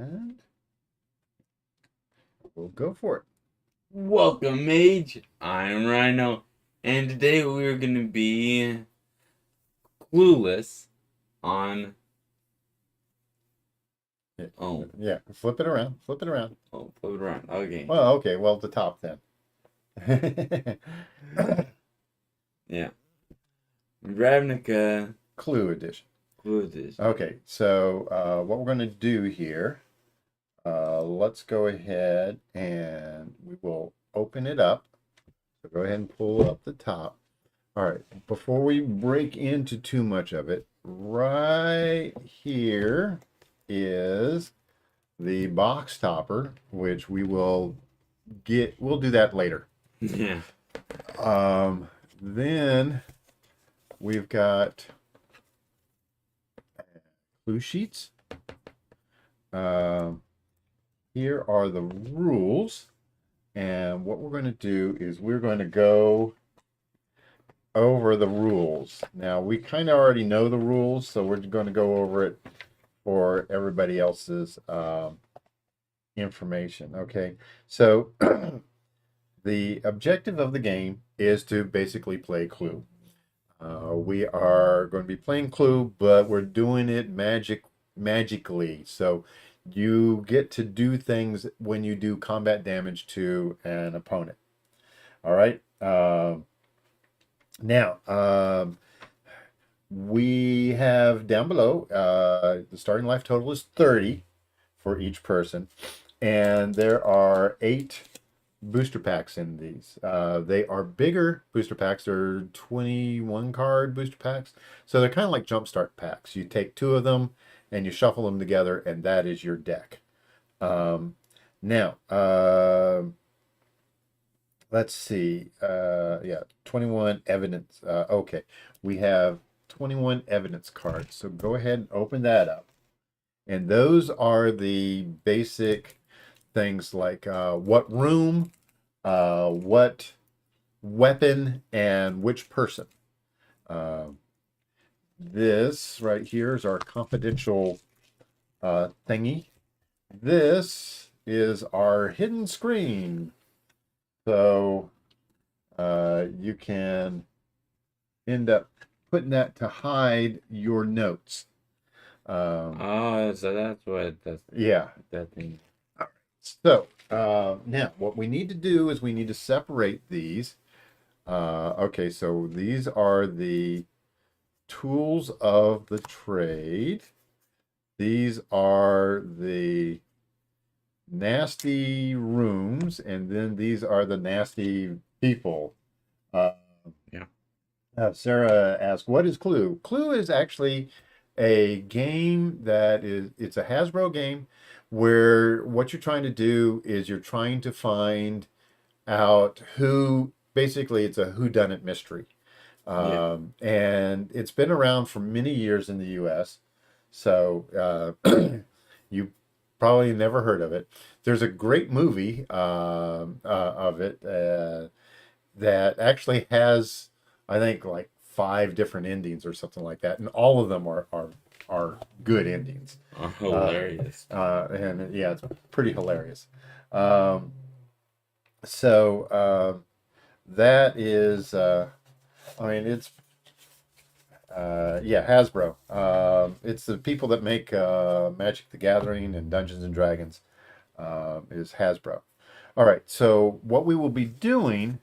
And we'll go for it. Welcome, Mage. I'm Rhino, and today we're gonna be clueless on. Oh, Yeah, flip it around. Flip it around. oh, flip it around. Okay, Well, okay. Well, the top then. yeah. Ravnica Clue Edition. Clue Edition. Okay, so what we're going to do here, let's go ahead and we will open it up. So go ahead and pull up the top. All right, before we break into too much of it, right here is the box topper, which we'll do that later. Yeah. Then we've got clue sheets. Here are the rules, and what we're going to do is we're going to go over the rules. Now, we kind of already know the rules, so we're going to go over it for everybody else's information. Okay, so the objective of the game is to basically play Clue. We are going to be playing Clue, but we're doing it magically. So you get to do things when you do combat damage to an opponent. All right. Now, we have down below, the starting life total is 30 for each person. And there are 8 booster packs in these. They are bigger booster packs. They're 21 card booster packs. So they're kind of like jumpstart packs. You take 2 of them and you shuffle them together, and that is your deck. Now, let's see. Yeah, 21 evidence. Okay, we have 21 evidence cards. So go ahead and open that up. And those are the basic things like what room, what weapon, and which person. This right here is our confidential thingy. This is our hidden screen. So you can end up putting that to hide your notes. Oh, so that's what Yeah. that thing. So now what we need to do is we need to separate these. Okay, so these are the tools of the trade. These are the nasty rooms, and then these are the nasty people. Yeah. Sarah asked, "What is Clue?" Clue is actually a game it's a Hasbro game where what you're trying to do is you're trying to find out basically it's a whodunit mystery. Yeah. And it's been around for many years in the US. So you probably never heard of it. There's a great movie of it that actually has, I think, like 5 different endings or something like that, and all of them are good endings. Oh, hilarious. And yeah, it's pretty hilarious. Um, so that is, I mean, it's yeah, Hasbro. It's the people that make Magic the Gathering and Dungeons and Dragons. Is Hasbro. All right, so what we will be doing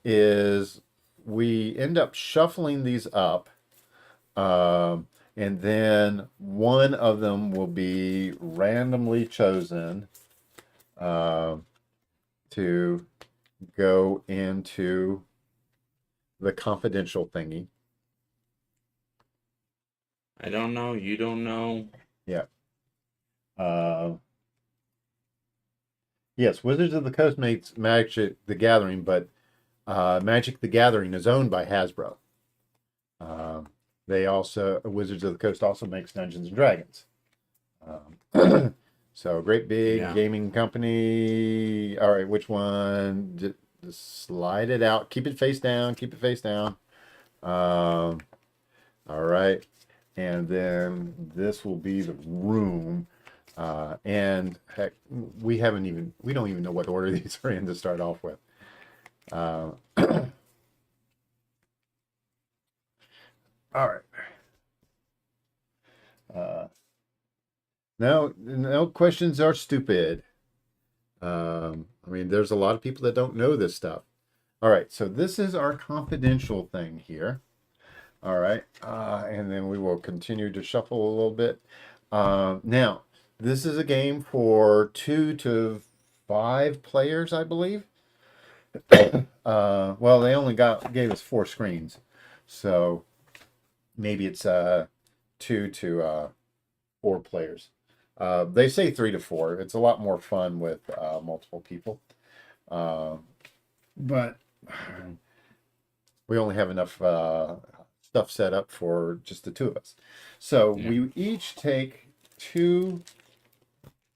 is we end up shuffling these up, and then one of them will be randomly chosen to go into the confidential thingy. I don't know. You don't know. Yeah. Yes, Wizards of the Coast makes Magic the Gathering, but Magic the Gathering is owned by Hasbro. They also, Wizards of the Coast also makes Dungeons and Dragons. So great big gaming company. All right, which one? Just slide it out. Keep it face down. Keep it face down. All right. And then this will be the room. And heck, we don't even know what order these are in to start off with. All right. No questions are stupid. I mean, there's a lot of people that don't know this stuff. All right, so this is our confidential thing here. All right, and then we will continue to shuffle a little bit. Now, this is a game for 2 to 5 players, I believe. Well, they only gave us 4 screens, so maybe it's 2 to 4 players. They say 3 to 4. It's a lot more fun with multiple people, but we only have enough stuff set up for just the 2 of us. So we each take 2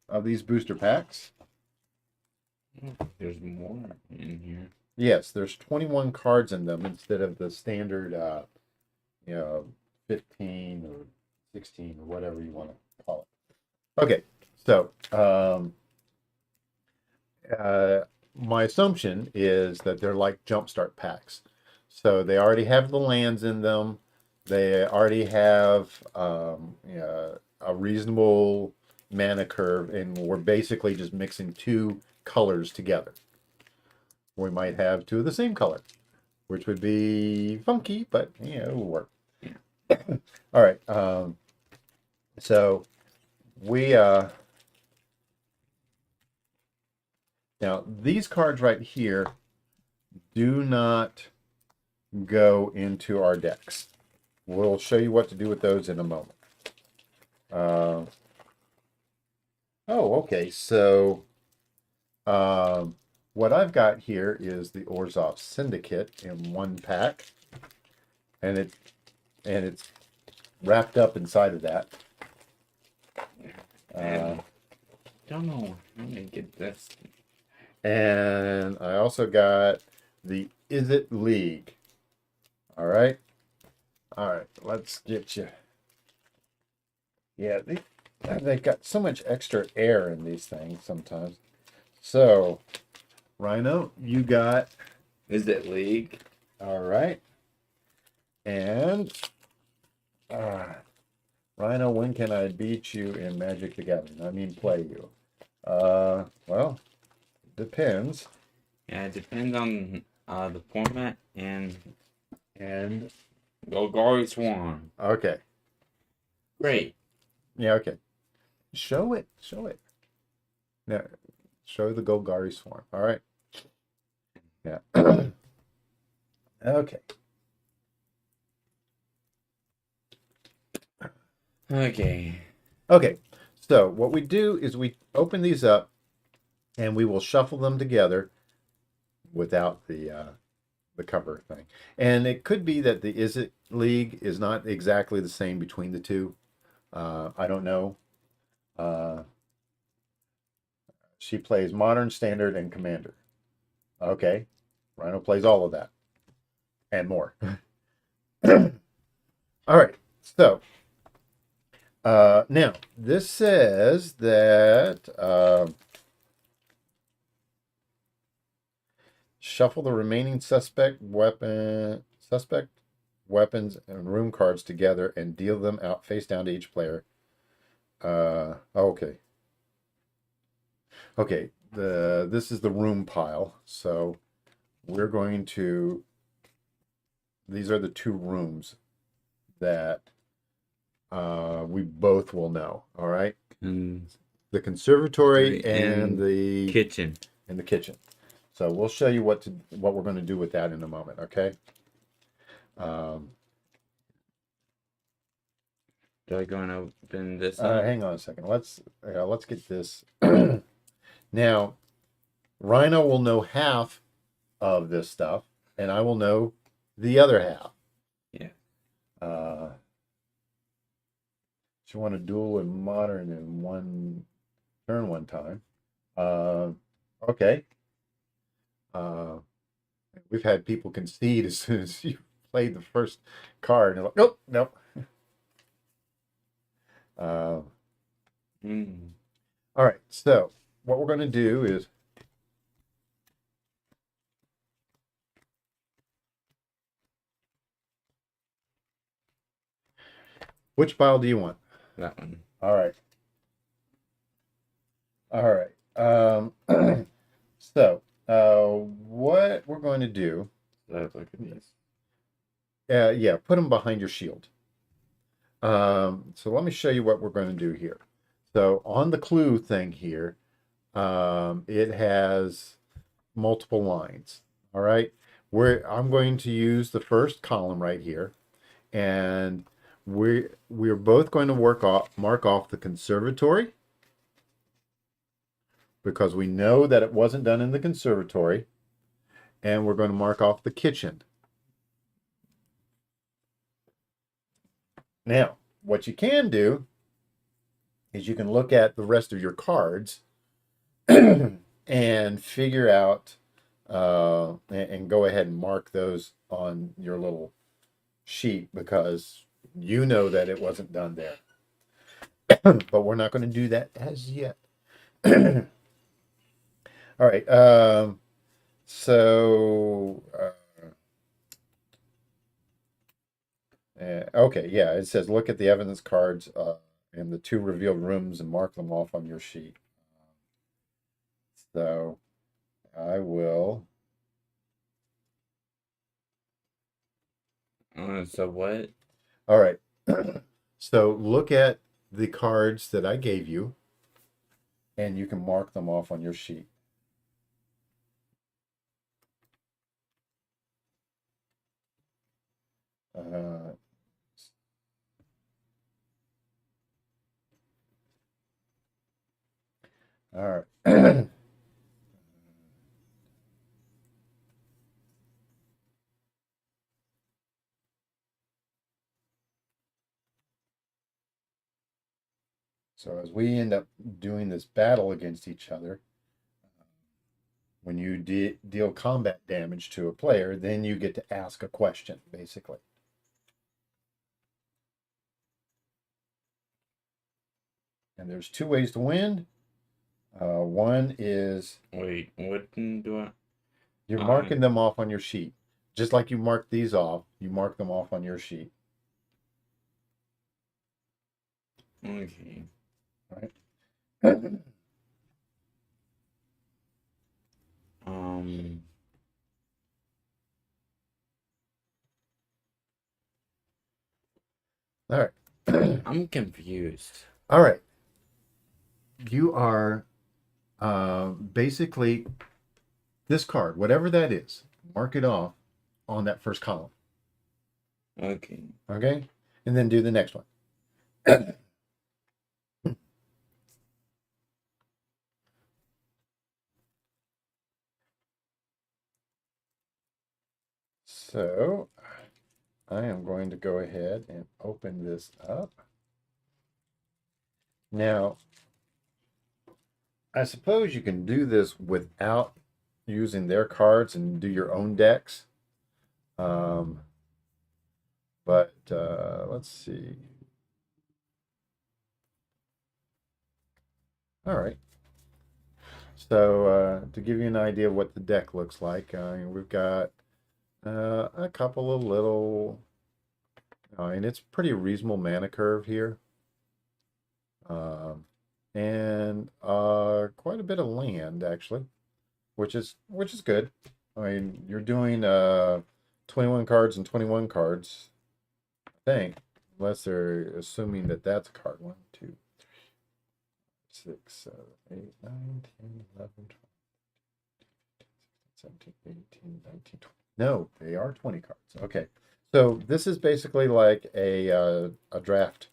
of these booster packs. There's more in here. Yes, there's 21 cards in them instead of the standard, 15 or 16 or whatever you want to call it. Okay, so my assumption is that they're like jumpstart packs. So they already have the lands in them. They already have a reasonable mana curve, and we're basically just mixing 2 colors together. We might have 2 of the same color, which would be funky, but it will work. Yeah. All right. So we now these cards right here do not go into our decks. We'll show you what to do with those in a moment. Oh, okay. So what I've got here is the Orzhov Syndicate in 1 pack, and it's wrapped up inside of that. Don't know how to get this. And I also got the Is It League. All right. Let's get you. Yeah, they've got so much extra air in these things sometimes. So, Rhino, you got Is it League? all right. And Rhino, when can I beat you in Magic the Gathering? I mean, play you. Well, depends. Yeah, it depends on the format and Golgari Swarm. Okay. Great. Yeah, okay. Show it. Now, show the Golgari Swarm. All right. Yeah. Okay. Okay. So what we do is we open these up and we will shuffle them together without the cover thing. And it could be that the Is It League is not exactly the same between the 2. I don't know. She plays Modern, Standard, and Commander. Okay. Rhino plays all of that and more. All right. So now this says that shuffle the remaining suspect weapons and room cards together and deal them out face down to each player. Okay. Okay, this is the room pile. So we're going to, these are the 2 rooms that we both will know. All right. And The conservatory and the kitchen. And the kitchen. So we'll show you what we're going to do with that in a moment. Okay. Do I go and open this up? Hang on a second. Let's get this. Now, Rhino will know half of this stuff, and I will know the other half. Yeah. You want to duel in Modern in 1 turn 1 time. Okay. We've had people concede as soon as you played the first card. And like, nope. All right, so what we're going to do is which pile do you want? That one. All right. All right. So what we're going to do, Look at these. yeah, put them behind your shield. So let me show you what we're going to do here. So on the clue thing here, it has multiple lines. All right. I'm going to use the first column right here, and we're both going to mark off the conservatory because we know that it wasn't done in the conservatory, and we're going to mark off the kitchen. Now, what you can do is you can look at the rest of your cards and figure out and go ahead and mark those on your little sheet because you know that it wasn't done there. But we're not going to do that as yet. All right. So, okay, yeah, it says look at the evidence cards in the 2 revealed rooms and mark them off on your sheet. So I will. So what? All right. So look at the cards that I gave you, and you can mark them off on your sheet. Uh, all right. So as we end up doing this battle against each other, when you deal combat damage to a player, then you get to ask a question, basically. And there's 2 ways to win. One is Wait, what do I? you're marking them off on your sheet. Just like you mark these off, you mark them off on your sheet. Okay. Right? Um. All right. I'm confused. All right. You are basically this card, whatever that is, mark it off on that first column. Okay. Okay? And then do the next one. So I am going to go ahead and open this up. Now, I suppose you can do this without using their cards and do your own decks. But let's see. All right. So to give you an idea of what the deck looks like, we've got a couple of little, and it's pretty reasonable mana curve here. And quite a bit of land actually, which is good. I mean, you're doing 21 cards and 21 cards, I think, unless they're assuming that that's a card. 1, 2, 3, 6, 7, 8, 9, 10, 11, 12, 17, 18, 19, 20. No, they are 20 cards. Okay. So this is basically like a draft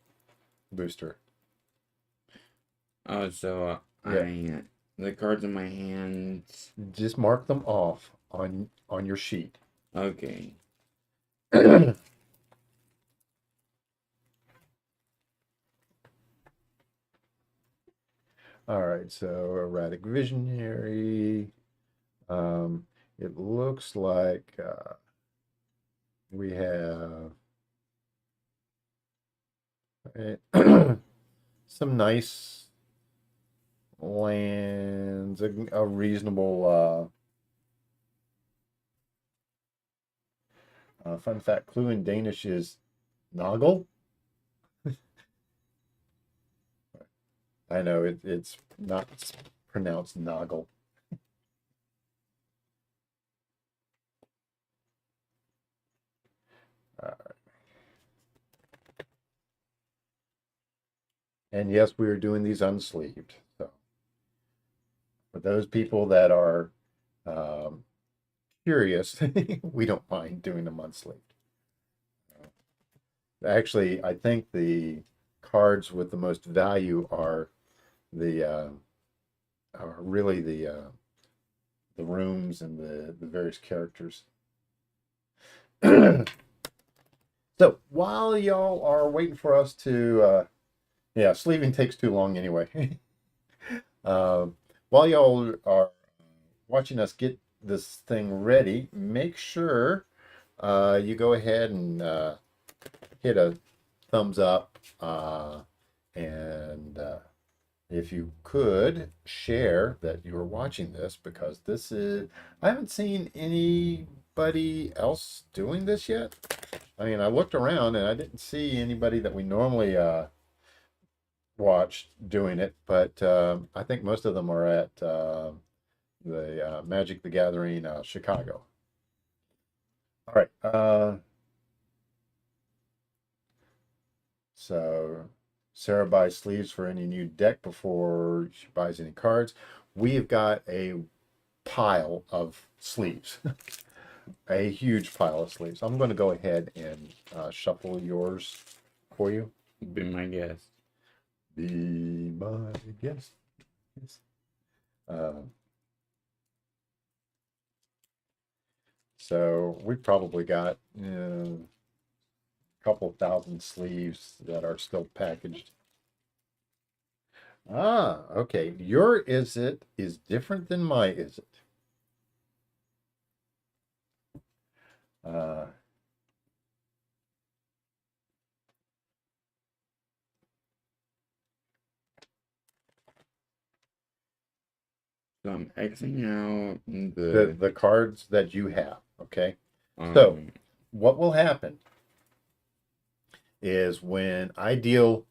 booster. Oh, so Yeah. the cards in my hands. Just mark them off on your sheet. Okay. All right, so erratic visionary. It looks like we have some nice lands, a reasonable fun fact. Clue in Danish is Noggle. I know it's not pronounced Noggle. And yes, we are doing these unsleeved. So for those people that are um, curious, we don't mind doing them unsleeved. Actually, I think the cards with the most value are the are really the rooms and the various characters. So while y'all are waiting for us to yeah, sleeving takes too long anyway. While y'all are watching us get this thing ready, make sure you go ahead and hit a thumbs up and if you could share that you're watching this, because this is, I haven't seen anybody else doing this yet. I mean, I looked around and I didn't see anybody that we normally watch doing it, but I think most of them are at the Magic the Gathering Chicago. All right. So Sarah buys sleeves for any new deck before she buys any cards. We've got a pile of sleeves, a huge pile of sleeves. I'm going to go ahead and shuffle yours for you. Be my guest. Be my guest. Yes. So we probably got a couple thousand sleeves that are still packaged. Ah, okay. Your is it is different than my is it. Uh, So I'm Xing out the cards that you have, okay? So um what will happen is when I deal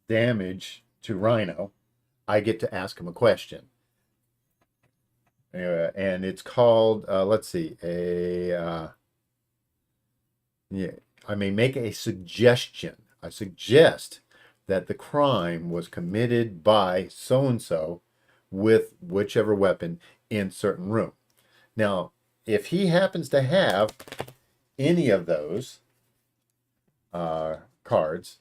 damage to Rhino, I get to ask him a question. And it's called, let's see, yeah, I may make a suggestion. I suggest that the crime was committed by so and so with whichever weapon in certain room. Now, if he happens to have any of those cards,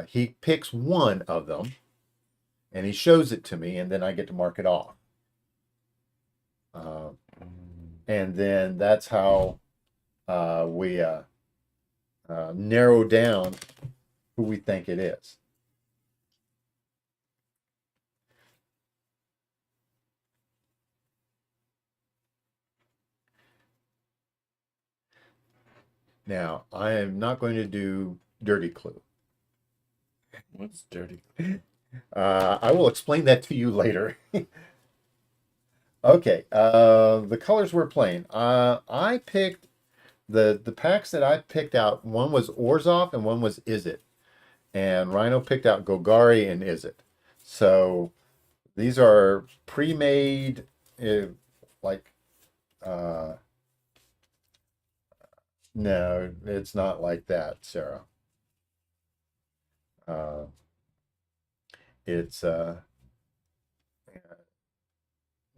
he picks one of them and he shows it to me, and then I get to mark it off. And then that's how we narrow down who we think it is. Now, I am not going to do Dirty Clue. what's dirty? I will explain that to you later. Okay, the colors we're playing. I picked the packs that I picked out. One was Orzhov and one was Izzet. And Rhino picked out Golgari and Izzet. So these are pre-made, like, uh, no, it's not like that, Sarah. Uh, it's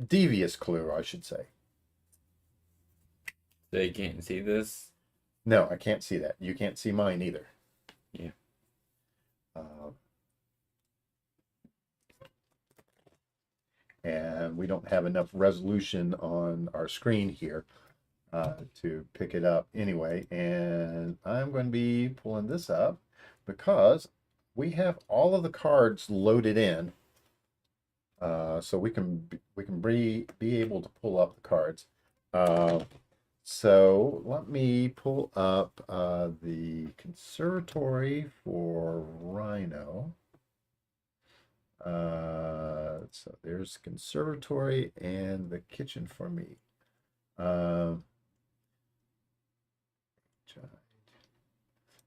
devious clue, I should say. So you can't see this? No, I can't see that. You can't see mine either. Yeah. And we don't have enough resolution on our screen here to pick it up anyway. And I'm going to be pulling this up because we have all of the cards loaded in, so we can be able to pull up the cards. So let me pull up the conservatory for Rhino. So there's conservatory and the kitchen for me. Um,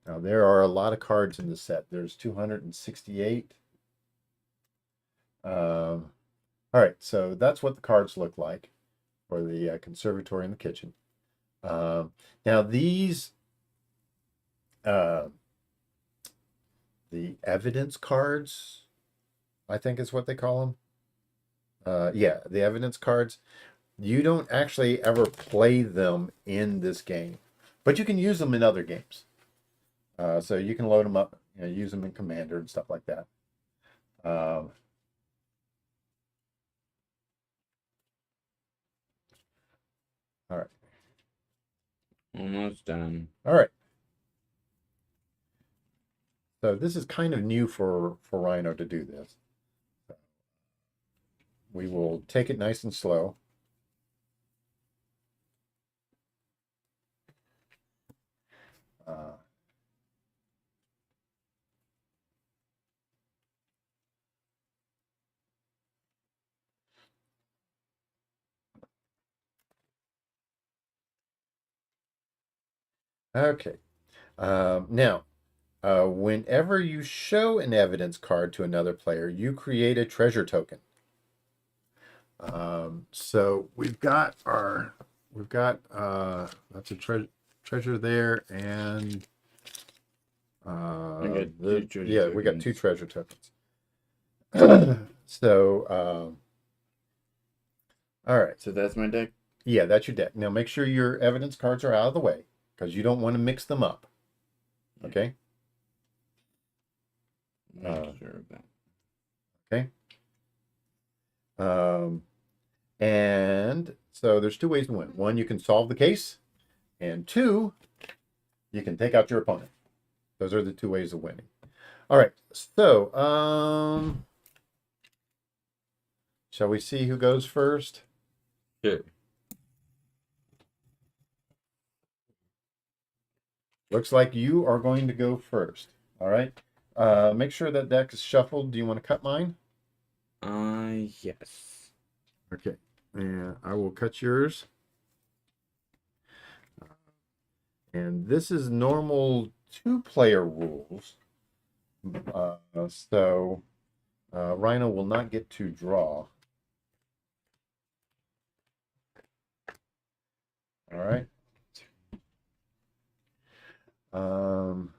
Now there are a lot of cards in the set. There's 268. All right, so that's what the cards look like for the conservatory and the kitchen. Now these, uh, the evidence cards, I think is what they call them. Yeah, the evidence cards. You don't actually ever play them in this game, but you can use them in other games. So you can load them up, use them in Commander and stuff like that. Um, all right. Almost done. All right. So this is kind of new for Rhino to do this. We will take it nice and slow. Uh, okay. Now, whenever you show an evidence card to another player, you create a treasure token. So we've got that's a treasure there, and I got two treasure yeah, we got two tokens. treasure tokens. So, all right. So that's my deck. Yeah, that's your deck. Now make sure your evidence cards are out of the way because you don't want to mix them up. Okay. I'm not sure of that. Okay. And so there's two ways to win. One, you can solve the case, and two, you can take out your opponent. Those are the two ways of winning. All right. So, shall we see who goes first? Sure. Looks like you are going to go first. All right. Make sure that deck is shuffled. Do you want to cut mine? Yes. Okay. And I will cut yours. And this is normal two-player rules. So Rhino will not get to draw. All right. Um,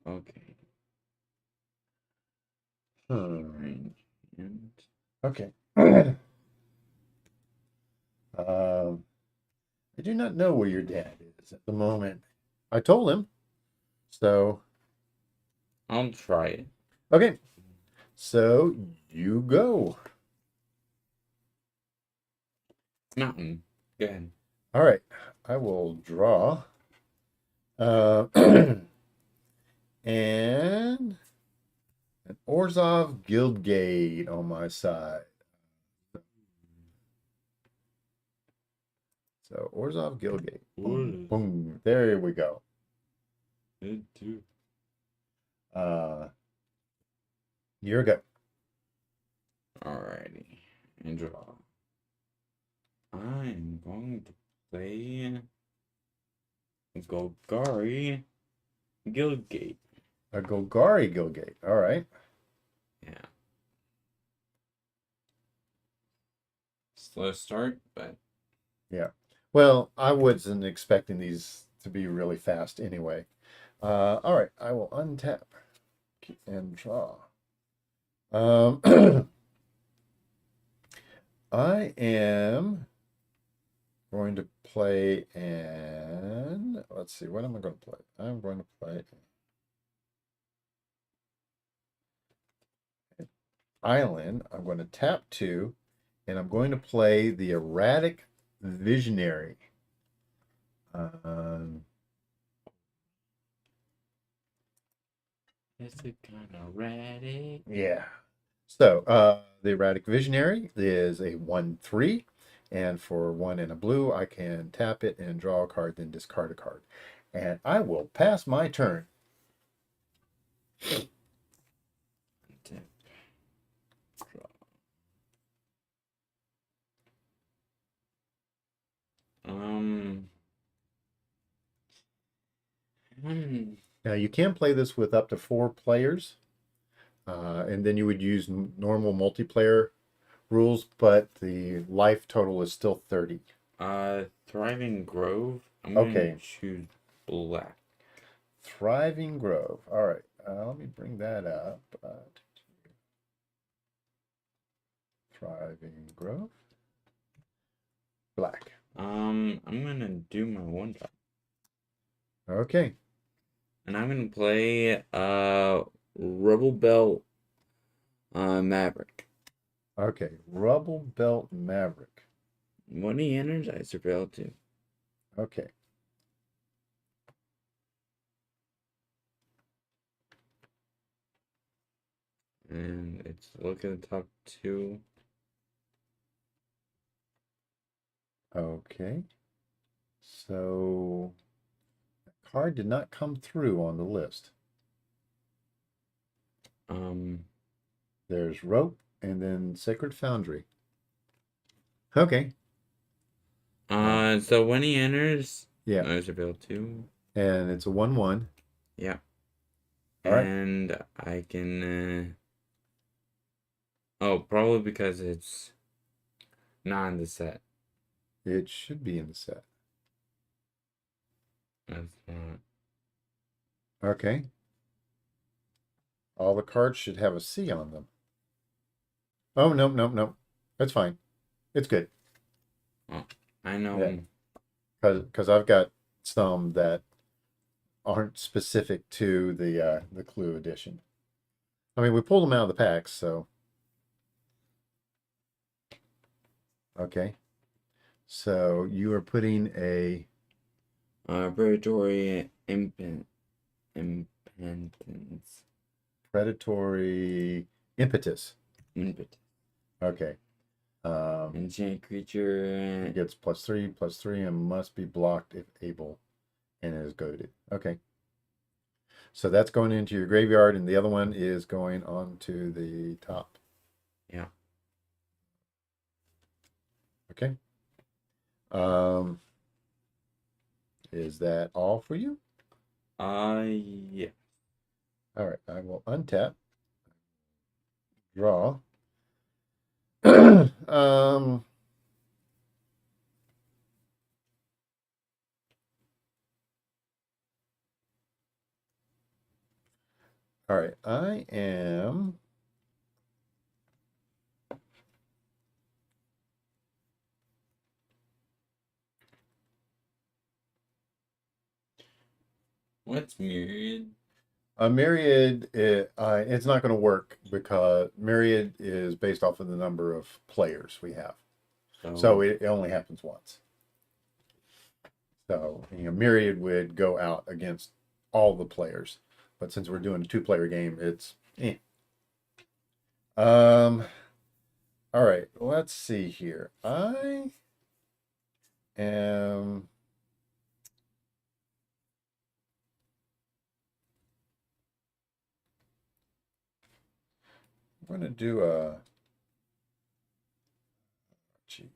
Okay. hmm. And Okay. I do not know where your dad is at the moment. I told him. So, I'll try it. okay. So you go. Mountain. Go ahead. All right. I will draw. And an Orzhov Guildgate on my side. So Orzhov Guildgate. Boom, boom. There we go. Good too. You're good. Alrighty. And draw. I'm going to play Golgari Guildgate. A Golgari Guildgate. All right. Yeah. Slow start, but Yeah. Well, I wasn't expecting these to be really fast anyway. All right. I will untap and draw. I am going to play and let's see, what am I going to play? I'm going to play an island. I'm going to tap 2, and I'm going to play the Erratic Visionary. it's a kind of erratic. Yeah. So the Erratic Visionary is a 1/3. And for 1 and a blue, I can tap it and draw a card, then discard a card. And I will pass my turn. Tap, draw. Now you can play this with up to 4 players, and then you would use normal multiplayer rules, but the life total is still 30. Thriving Grove. I'm Okay. gonna choose black. Thriving Grove. All right. Let me bring that up. Thriving Grove. Black. I'm gonna do my 1-drop. Okay. And I'm gonna play Rebel Belt Maverick. Okay. Rubble Belt Maverick. When he enters, I surveil too. Okay. And it's look at the top 2. Okay. So the card did not come through on the list. There's Rope and then Sacred Foundry. Okay. So when he enters, Yeah. I surveil 2. And it's a 1/1. Yeah. All right. And I can oh, probably because it's not in the set. It should be in the set. That's not. Okay. All the cards should have a C on them. Oh, no, no, no. That's fine. It's good. Oh, I know. Because I've got some that aren't specific to the Clue edition. I mean, we pulled them out of the packs, so. Okay. So you are putting a Predatory Impotence. predatory impetus. Okay. Enchant creature. It gets +3/+3 and must be blocked if able, and is goaded. Okay. So that's going into your graveyard, and the other one is going onto the top. Yeah. Okay. Is that all for you? Yeah. All right. I will untap. Draw. All right. I am. What's Myriad? A Myriad, it's not going to work because Myriad is based off of the number of players we have. So it only happens once. So, Myriad would go out against all the players. But since we're doing a 2-player game, it's all right, let's see here. I am going to do gee.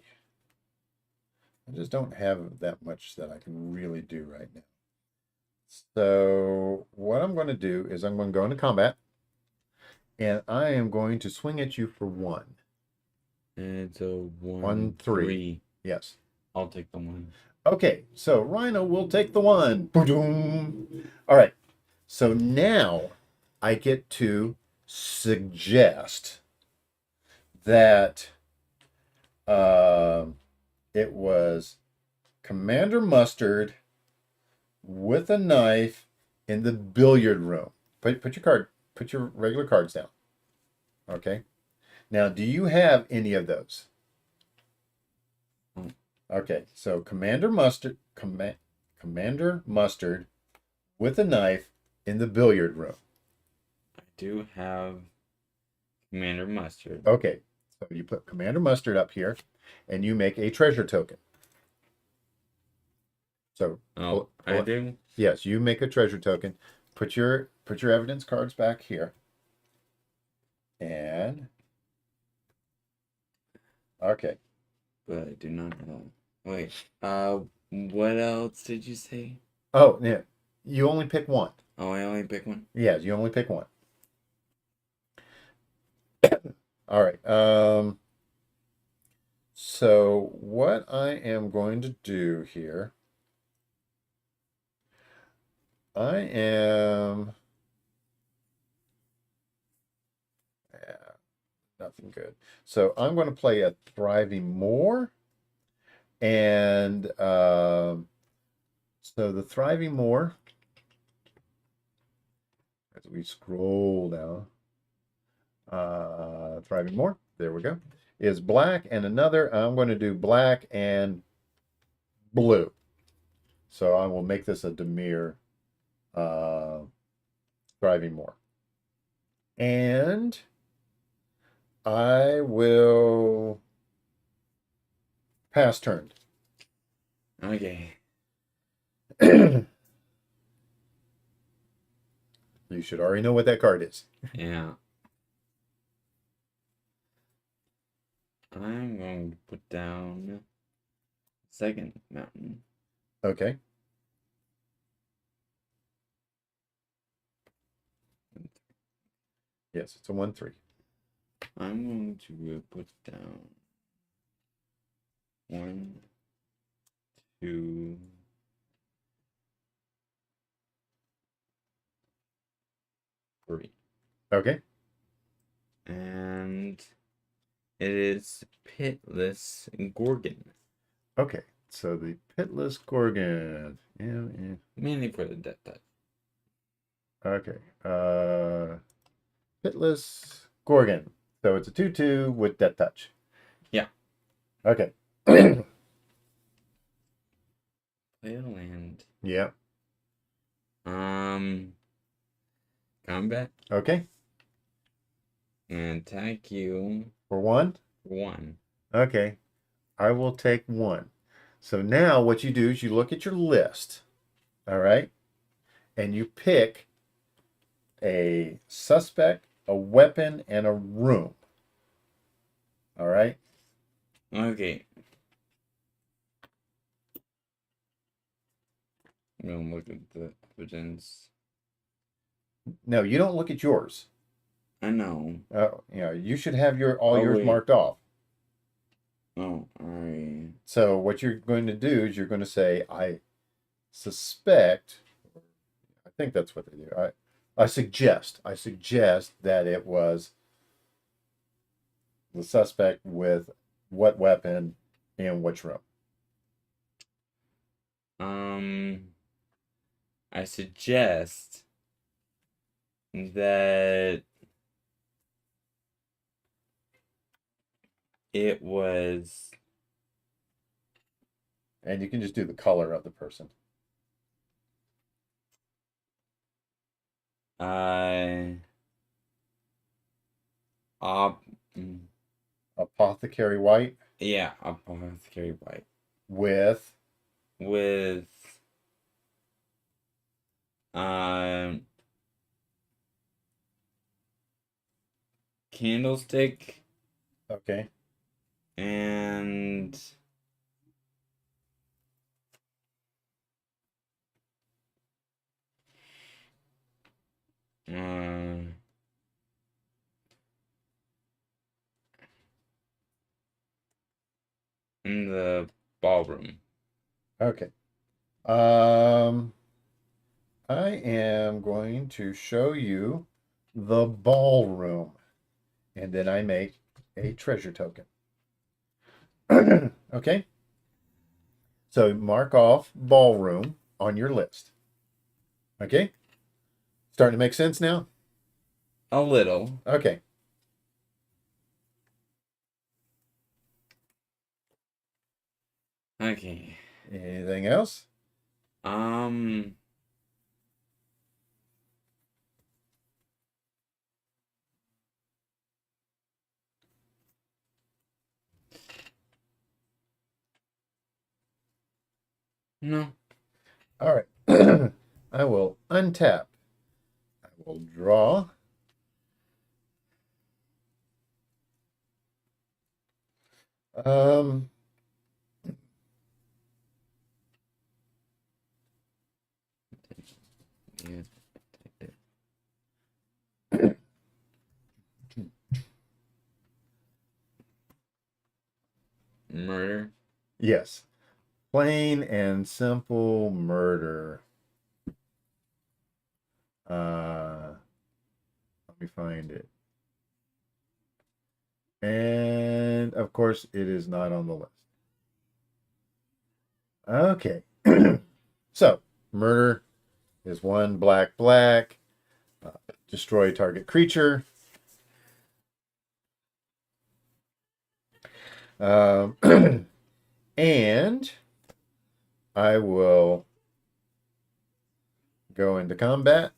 I just don't have that much that I can really do right now. So what I'm going to do is I'm going to go into combat, and I am going to swing at you for 1. And it's a 1, 3. Yes. I'll take the 1. Okay, so Rhino will take the 1. Boom. All right. So now I get to suggest that it was Commander Mustard with a knife in the billiard room. Put your regular cards down. Okay. Now, do you have any of those? Okay, so Commander Mustard with a knife in the billiard room. I do have Commander Mustard. Okay, so you put Commander Mustard up here. and you make a treasure token. So, Oh, I do? yes, you make a treasure token. Put your evidence cards back here. And okay. But I do not know. Wait, what else did you say? Oh, yeah. You only pick one. Oh, I only pick one? Yes, you only pick one. All right. So what I am going to do here, I am yeah, nothing good. So I'm going to play a Thriving Moor, and so the Thriving Moor, as we scroll down, Thriving Moor, there we go, is black, and another I'm going to do black and blue. So I will make this a Demir Thriving Moor. And I will pass turn. Okay. You should already know what that card is. Yeah. I'm going to put down second mountain. Okay. Yes, it's a 1/3. I'm going to put down 1, 2, 3. Okay. And it is Pitless Gorgon. Okay. So the Pitless Gorgon. Yeah, yeah. Mainly for the death touch. Okay. Pitless Gorgon. So it's a 2/2 with Death Touch. Yeah. Okay. Play a land. Yeah. Combat. Okay. And attack you For 1? for 1. Okay. I will take 1. So now what you do is you look at your list. All right. And you pick a suspect, a weapon, and a room. All right. Okay. I'm gonna look at the evidence. No, you don't look at yours. I know. You should have all yours wait. marked off. Oh, alright. So what you're going to do is you're going to say, I suspect, I think that's what they do. I suggest that it was the suspect with what weapon in which room. I suggest that it was And you can just do the color of the person. op Apothecary white yeah, apothecary white with um candlestick okay. and in the ballroom. Okay. I am going to show you the ballroom, and then I make a treasure token. Okay. So mark off ballroom on your list. Okay. Starting to make sense now? A little. Okay. Okay. Anything else? Um, No. All right. I will untap. I will draw. Um, Yeah. Murder. yes. Plain and simple murder. Let me find it. And of course, it is not on the list. Okay. So, murder is one black, black. Destroy target creature. Um, and I will go into combat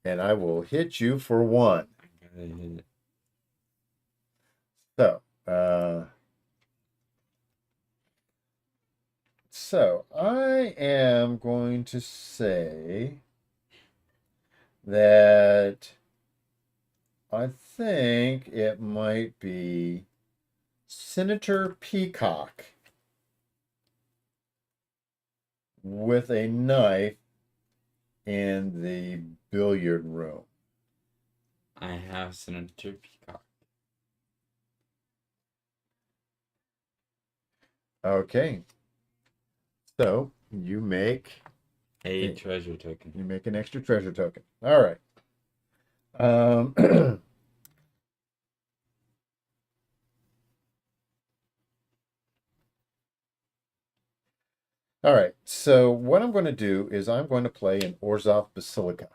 and I will hit you for 1. I gotta hit it. So I am going to say that I think it might be Senator Peacock with a knife in the billiard room. I have Senator Peacock. Okay. So you make A treasure token. an extra treasure token. All right. All right. So what I'm going to do is I'm going to play an Orzhov Basilica.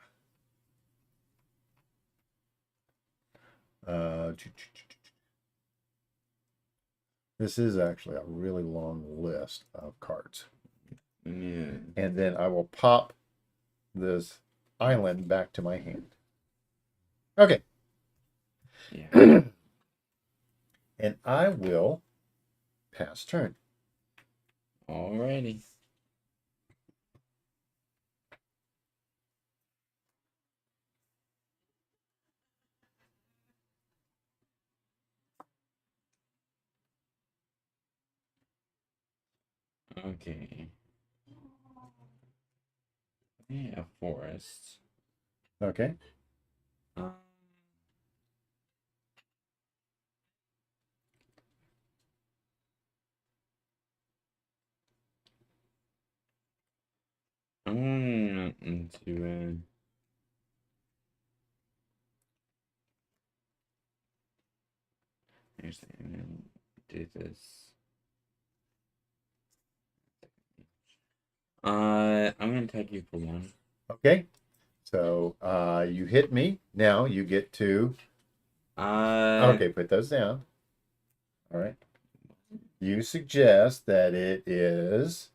This is actually a really long list of cards. Yeah. And then I will pop this island back to my hand. Okay. Yeah. And I will pass turn. Alrighty. Okay. Yeah, forest. Okay. Um, I'm into actually I'm gonna do this. I'm gonna tag you for 1. Okay. So you hit me. Now you get to. Okay, put those down. All right. You suggest that it is.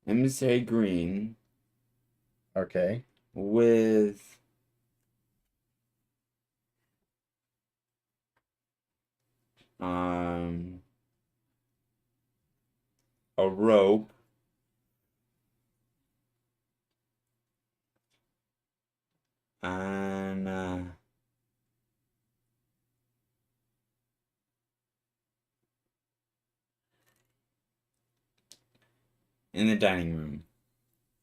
I'm gonna say green Okay. with um a rope and in the dining room.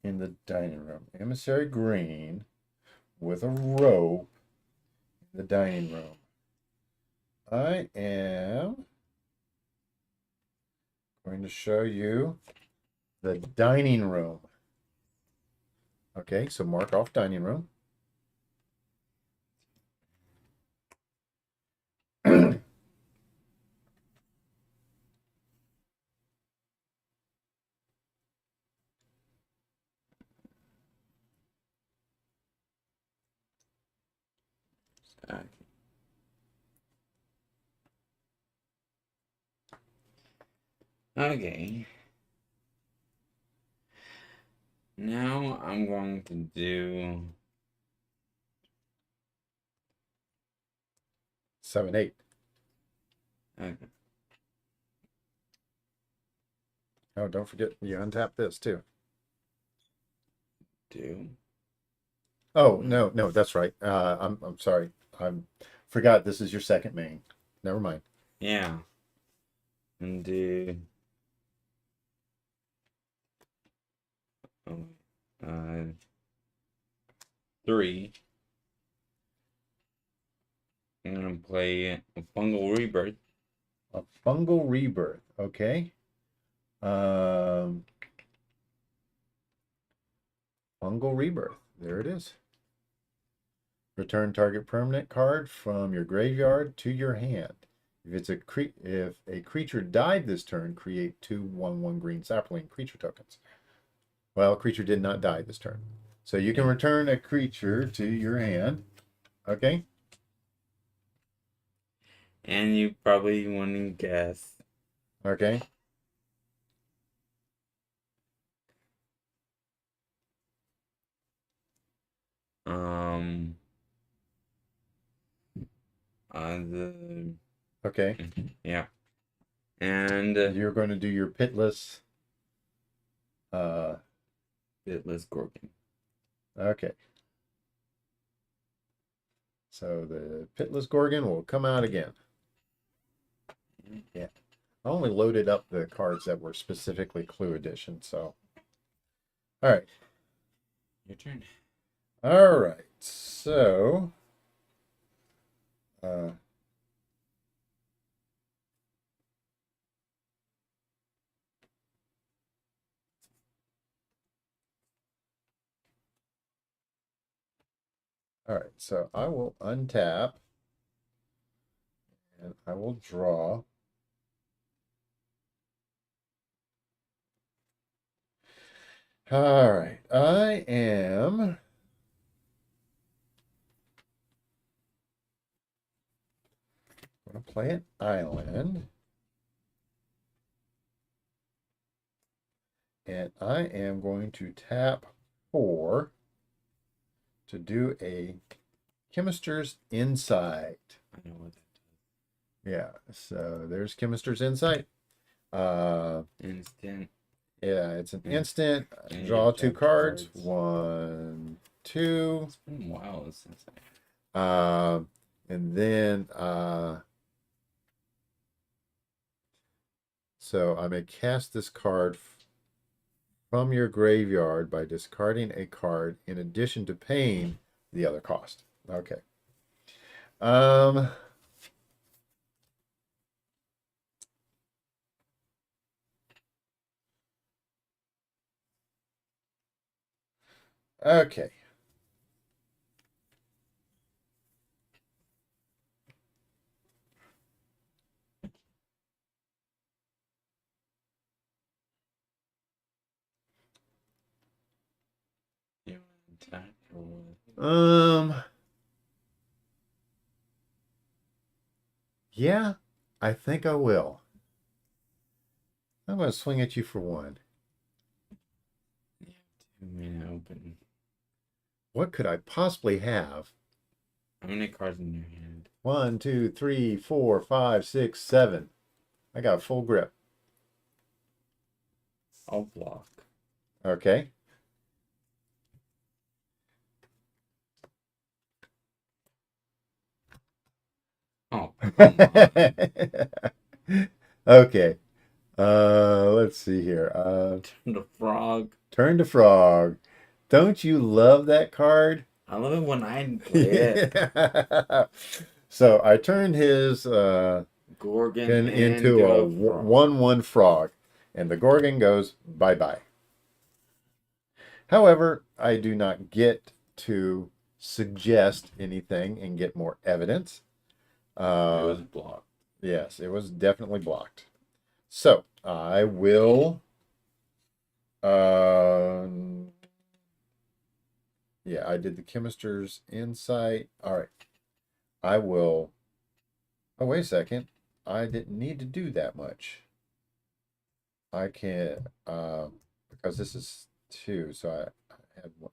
In the dining room. Emissary green with a rope in the dining room. I am going to show you the dining room. Okay, so mark off dining room. Okay. Okay. Now I'm going to do 7, 8. okay. Oh, don't forget you untap this too. Do. Oh, no, no, that's right. I'm sorry. I'm forgot this is your second main. Never mind. Yeah. And do. Oh, uh, 3. I'm gonna play a Fungal Rebirth. A fungal rebirth. Okay. Um, fungal rebirth. There it is. Return target permanent card from your graveyard to your hand. If a creature died this turn, create 2/1/1 green sapling creature tokens. Well, creature did not die this turn. So you can return a creature to your hand. Okay. And you probably want to guess. Okay. Um. The. Okay. Yeah. And You're going to do your pitless. Bitless Gorgon. Okay. So the pitless Gorgon will come out again. Yeah. I only loaded up the cards that were specifically Clue Edition, so. All right. Your turn. All right. So. All right. So I will untap. And I will draw. All right. I am. Going to play an island. And I am going to tap 4 to do a Chemister's Insight. I know what that Yeah, so there's Chemister's Insight. Instant. Yeah, it's an instant. And Draw you 2 draw cards. cards. 1, 2. It's been a while since I. And then so I may cast this card from your graveyard by discarding a card in addition to paying the other cost. Okay. Okay. You want to attack or what? Yeah, I think I will. I'm going to swing at you for 1. You have 2 mana open. What could I possibly have? How many cards in your hand? 1, 2, 3, 4, 5, 6, 7. I got a full grip. I'll block. Okay. Oh, come on. Okay. Let's see here. Turn to frog. Turn to frog. Don't you love that card? I love it when I play it. So I turned his Gorgon into a 1/1 frog, and the Gorgon goes bye-bye. However, I do not get to suggest anything and get more evidence. It was blocked. Yes, it was definitely blocked. So I will. Yeah, I did the Chemister's Insight. All right. I will. Oh, wait a second. I didn't need to do that much. I can, because this is 2, so I had 1.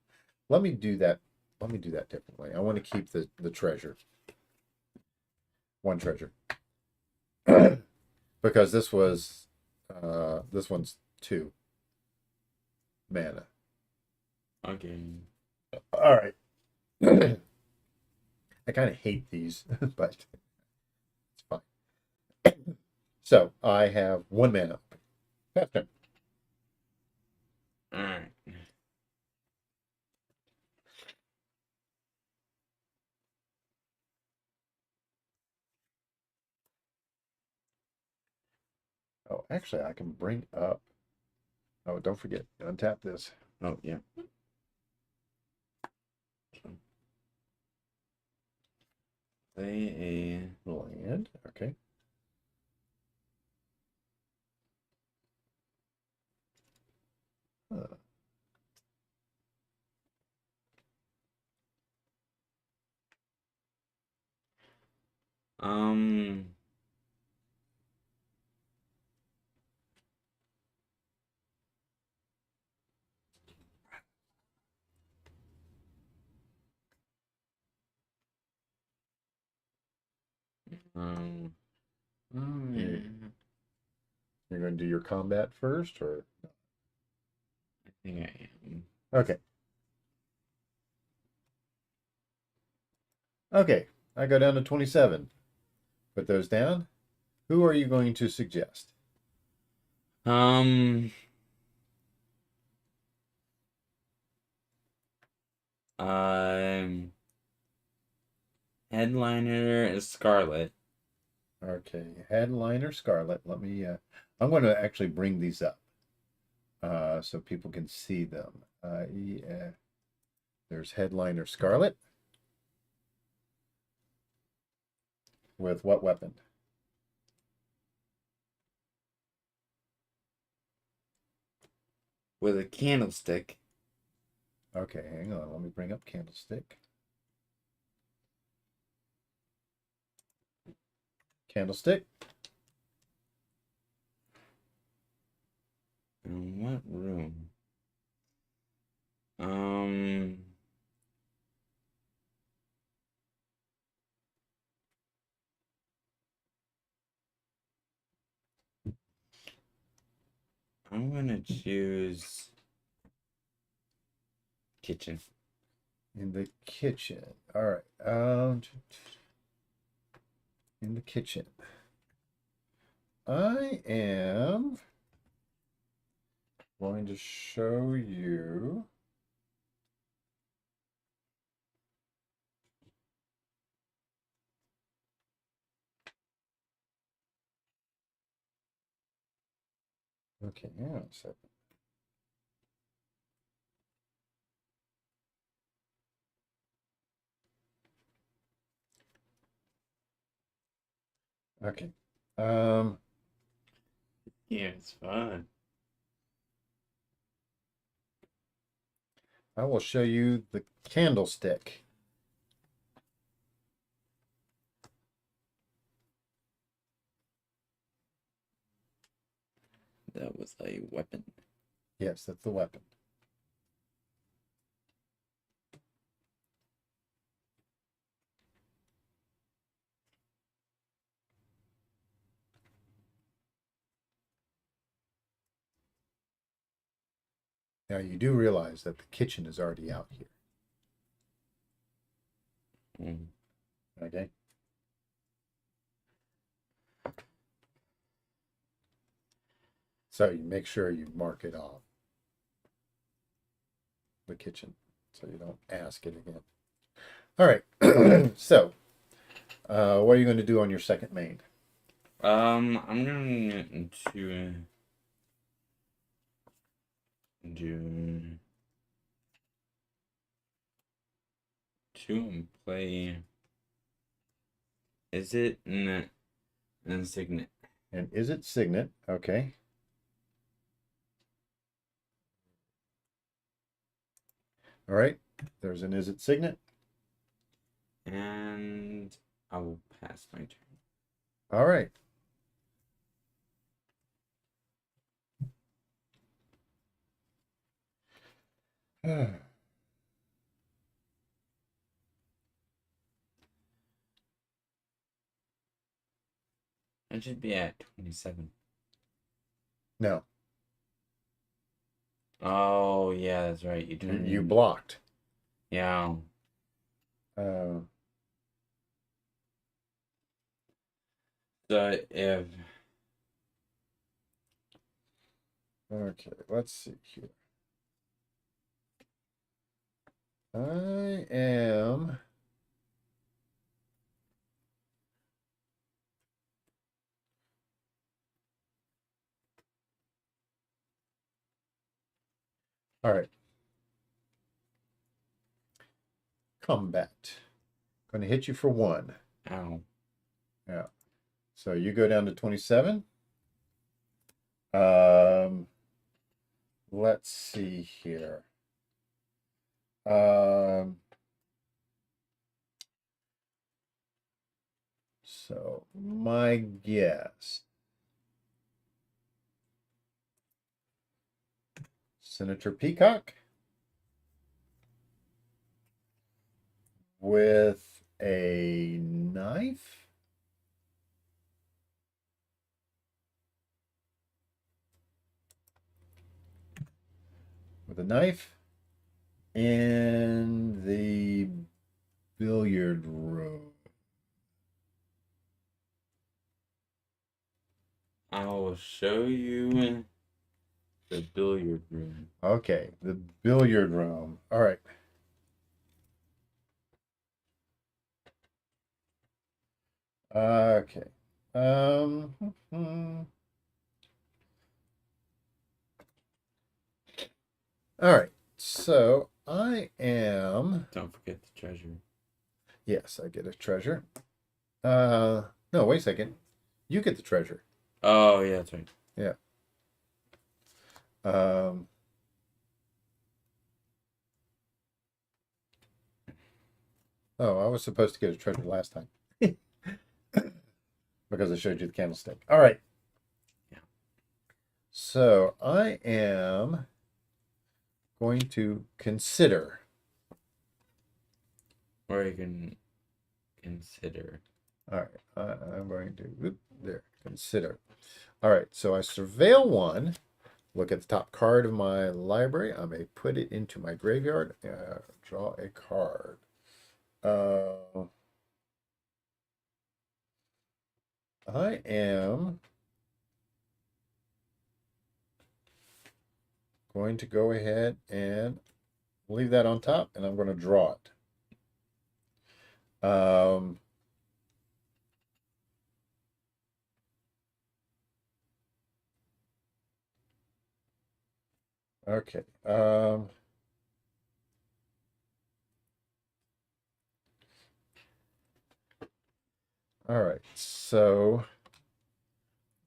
Let me do that. Let me do that differently. I want to keep the treasure. 1 treasure. Because this one's 2 mana. Okay. All right. I kind of hate these, but it's fine. So I have 1 mana. Pass turn. Alright. Oh, actually, I can bring up. Oh, don't forget, untap this. Oh, yeah. Play Land. Okay. Huh. a um You- yeah. You're going to do your combat first, or I think I am. okay. Okay, I go down to 27. Put those down. Who are you going to suggest? Um um Headliner is Scarlet. Okay, headliner Scarlet. Let me. I'm going to actually bring these up so people can see them. Yeah. There's headliner Scarlet with what weapon? With a candlestick. Okay, hang on. Let me bring up Candlestick. Candlestick. In what room? Um I'm gonna choose kitchen. In the kitchen. All right. In the kitchen. I am going to show you. Okay, hang on a second. Okay. Um, Yeah, it's fun. I will show you the candlestick. That was a weapon. Yes, that's the weapon. Now you do realize that the kitchen is already out here. Mm. Okay. So you make sure you mark it off the kitchen so you don't ask it again. All right. So, what are you going to do on your second main? I'm going to do two and play. Is it an signet? And is it Signet? Okay. All right. There's an is it Signet. And I will pass my turn. All right. I should be at 27. No. Oh, yeah, that's right. You You, turned you in. blocked. Yeah. Uh, So if okay, let's see here. I am. All right. Combat. Going to hit you for 1. ow. Yeah. So you go down to 27. Um, let's see here. Um, so my guess, Senator Peacock with a knife. With a knife in the billiard room. I will show you the billiard room. Okay, the billiard room. All right. Okay. Um, all right. So I am. Don't forget the treasure. Yes, I get a treasure. No, wait a second. You get the treasure. Oh, yeah, that's right. Yeah. Um, oh, I was supposed to get a treasure last time because I showed you the candlestick. All right. Yeah. So I am going to consider. Or you can consider. All right. I'm going to, there, consider. All right. So I surveil 1. Look at the top card of my library. I may put it into my graveyard. Draw a card. I am going to go ahead and leave that on top, and I'm going to draw it. Okay. All right. So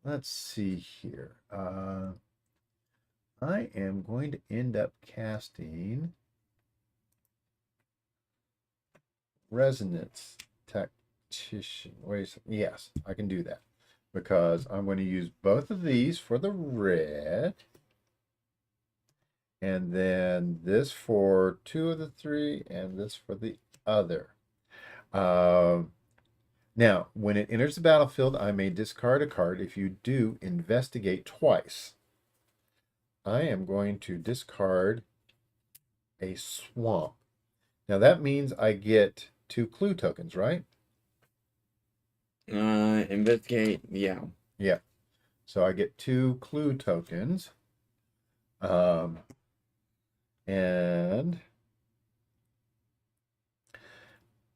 let's see here. I am going to end up casting Resonance Tactician. Wait a second. Yes, I can do that because I'm going to use both of these for the red. And then this for 2 of the 3, and this for the other. Now, when it enters the battlefield, I may discard a card. If you do, investigate twice. I am going to discard a swamp. Now that means I get 2 clue tokens, right? Investigate. Yeah. Yeah. So I get 2 clue tokens. And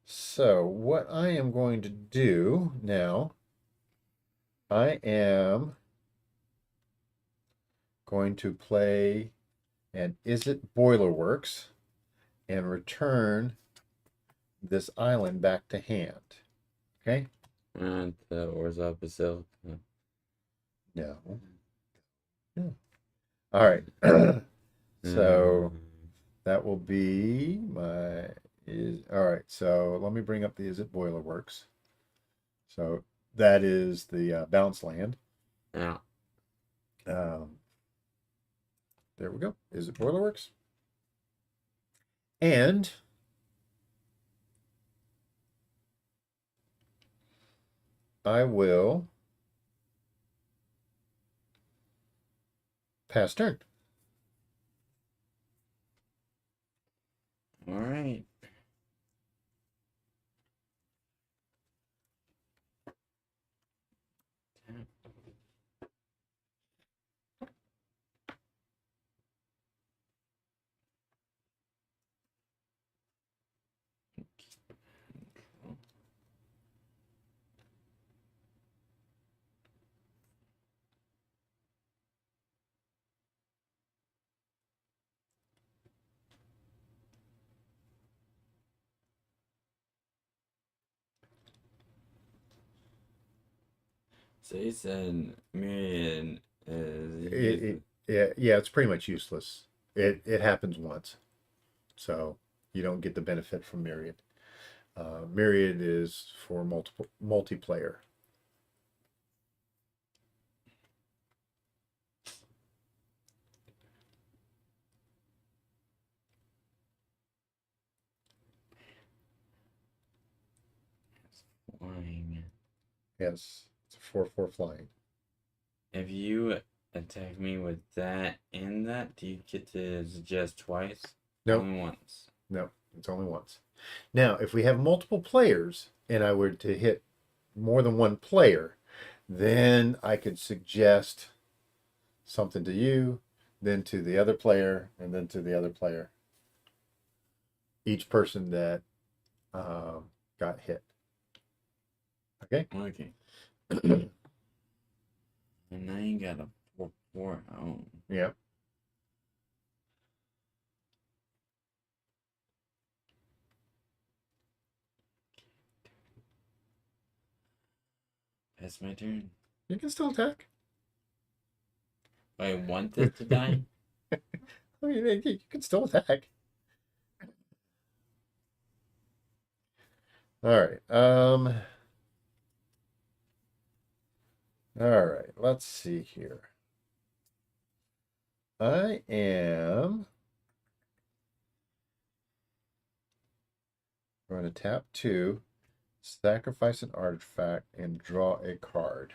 so what I am going to do now, I am going to play an Is It Boiler Works and return this island back to hand. Okay? And the Orzhov Basilica. No. No. All right. So that will be my is all right. So let me bring up the Is It Boiler Works. So that is the bounce land. Yeah. Um, there we go. Is It Boiler Works? And I will pass turn. So you said Myriad is Yeah, it's pretty much useless. It happens once, so you don't get the benefit from Myriad. Myriad is for multiple multiplayer. flying. Yes, it's a 4/4 flying. If you attack me with that and that, do you get to suggest twice? No, Only once. no, it's only once. Now, if we have multiple players and I were to hit more than one player, then I could suggest something to you, then to the other player, and then to the other player. Each person that got hit. Okay. Okay. And now you got a 4/4. Oh. Yeah. That's my turn. You can still attack. I want this to die? I mean, you can still attack. All right. All right. Let's see here. I am going to tap 2, sacrifice an artifact, and draw a card.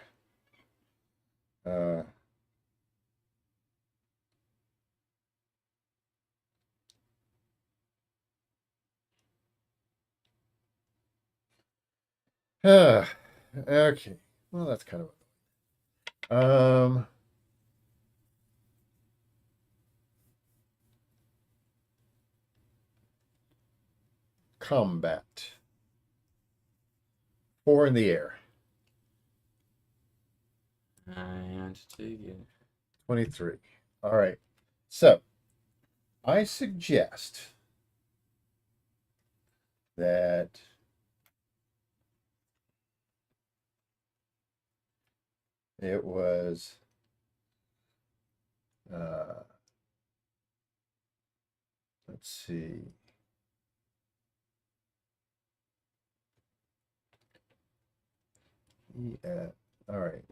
Okay. Well, that's kind of combat. 4 in the air. I have to take it. 23. All right. So I suggest that it was let's see. All right.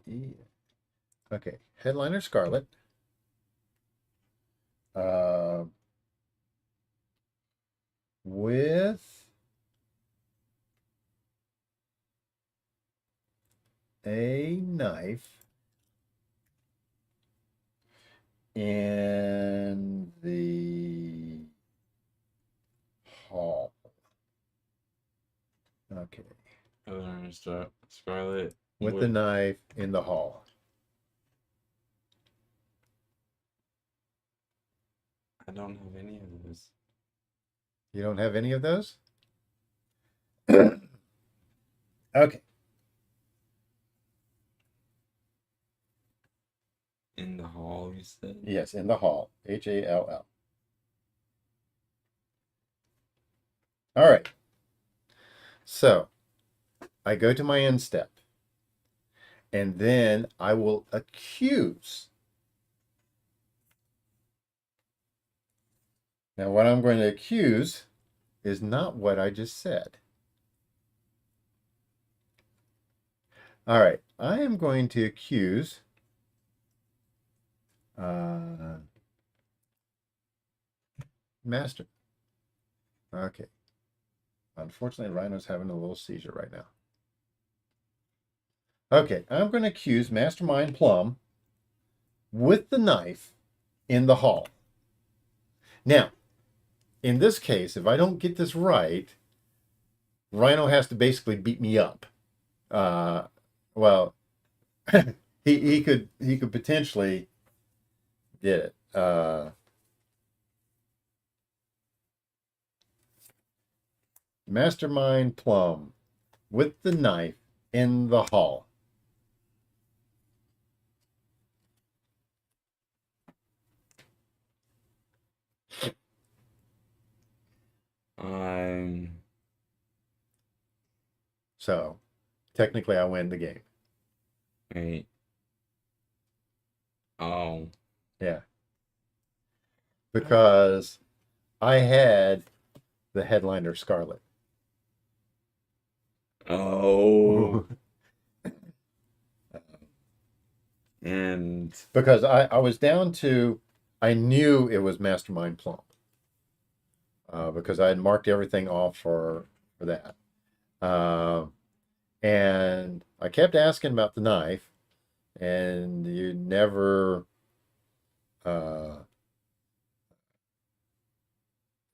Okay. Headliner Scarlet. With a knife in the hall. Okay. Scarlet. With the knife in the hall. I don't have any of those. You don't have any of those? Okay. In the hall, you said? Yes, in the hall. Hall. All right. So I go to my end step. And then I will accuse. Now, what I'm going to accuse is not what I just said. All right. I am going to accuse Master. Okay. Unfortunately, Rhino's having a little seizure right now. Okay, I'm going to accuse Mastermind Plum with the knife in the hall. Now, in this case, if I don't get this right, Rhino has to basically beat me up. Well, he could potentially get it. Mastermind Plum with the knife in the hall. So technically I win the game. Wait. Oh. Yeah. Because I had the headliner Scarlet. Oh. And Because I was down to, I knew it was Mastermind Plum. Because I had marked everything off for that. And I kept asking about the knife, and you never, uh,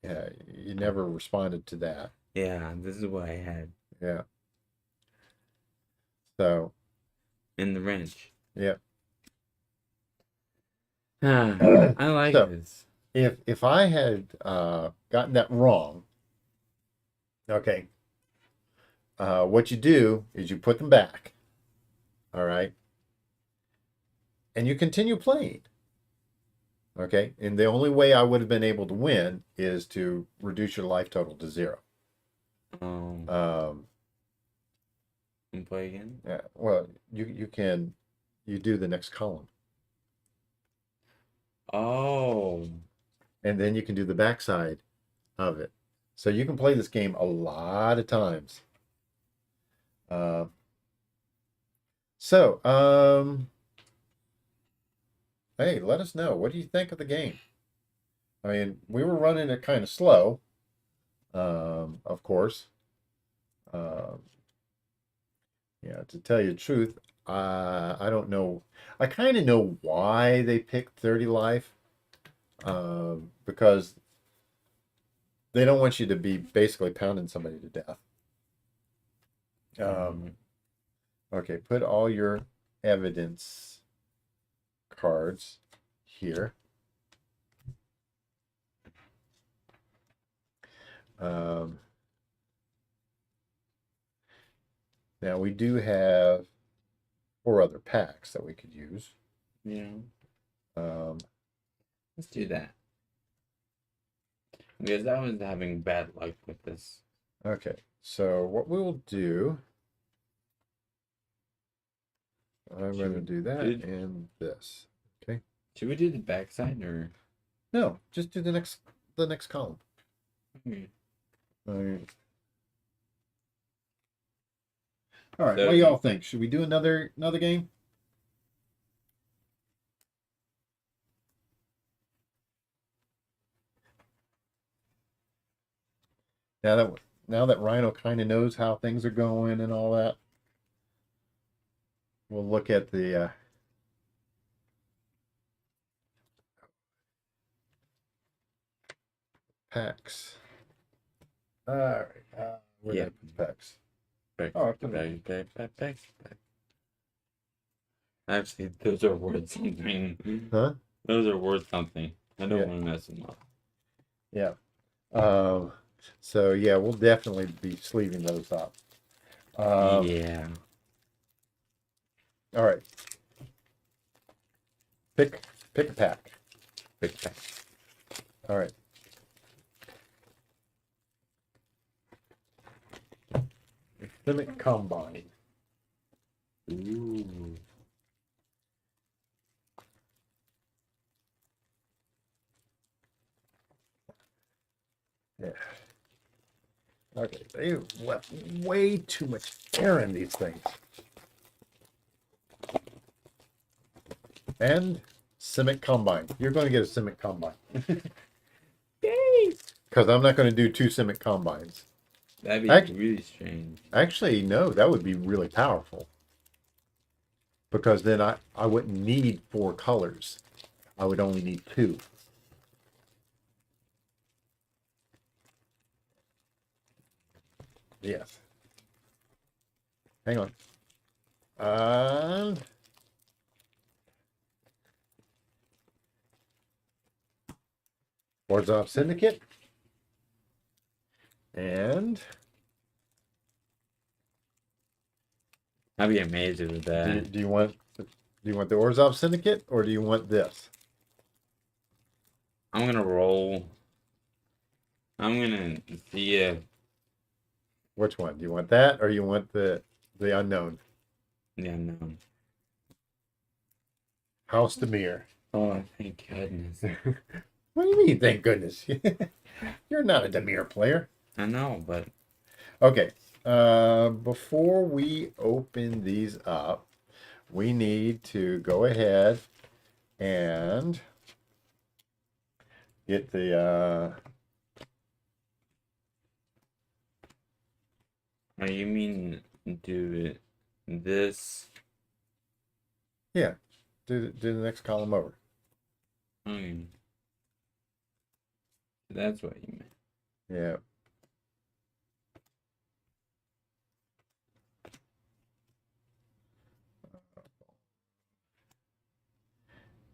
yeah, you never responded to that. yeah, this is what I had Yeah. So, in the wrench. yeah. I like So, this. if I had gotten that wrong, okay, what you do is you put them back, all right, and you continue playing. Okay, and the only way I would have been able to win is to reduce your life total to 0. Um, And play again. yeah, well, you can you do the next column, Oh. and then you can do the backside of it. So you can play this game a lot of times. Uh, so, hey, let us know. What do you think of the game? I mean, we were running it kind of slow, of course. Um, yeah, to tell you the truth, I don't know. I kind of know why they picked 30 life, because they don't want you to be basically pounding somebody to death. Okay, put all your evidence cards here. Um, now we do have 4 other packs that we could use. Yeah. Um, Let's do that. Because I was having bad luck with this. okay, so what we will do, I'm going to do that and this. Okay. Should we do the backside or? No, just do the next column. Okay. All right. All right. So What do y'all think? Should we do another game? Now that Rhino kind of knows how things are going and all that, we'll look at the packs. All right. Where did I put the packs? Oh, I put them. back. Actually, those are worth something. Huh? Those are worth something. I don't Yeah. want to mess them up. Yeah. So yeah, we'll definitely be sleeving those up. Yeah. All right. Pick a pack. Big back. All right. Limit Combine. Ooh. Yeah. Okay. They left way too much air in these things. And Simic Combine. You're going to get a Simic Combine. Yay! Because I'm not going to do 2 Simic Combines. That'd be really strange. Actually, no, that would be really powerful. Because then I wouldn't need 4 colors. I would only need 2. Yes. Hang on. Warzone Syndicate. And I'd be amazed with that. do you want the Orzhov Syndicate or do you want this? I'm gonna roll. I'm gonna see if Which one? Do you want that or you want the unknown? yeah, no. House Demir. Oh, thank goodness. What do you mean, thank goodness? You're not a Demir player. I know, but Okay. Before we open these up, we need to go ahead and get the oh, you mean do this? yeah, do the next column over. Okay. That's what you meant. Yeah.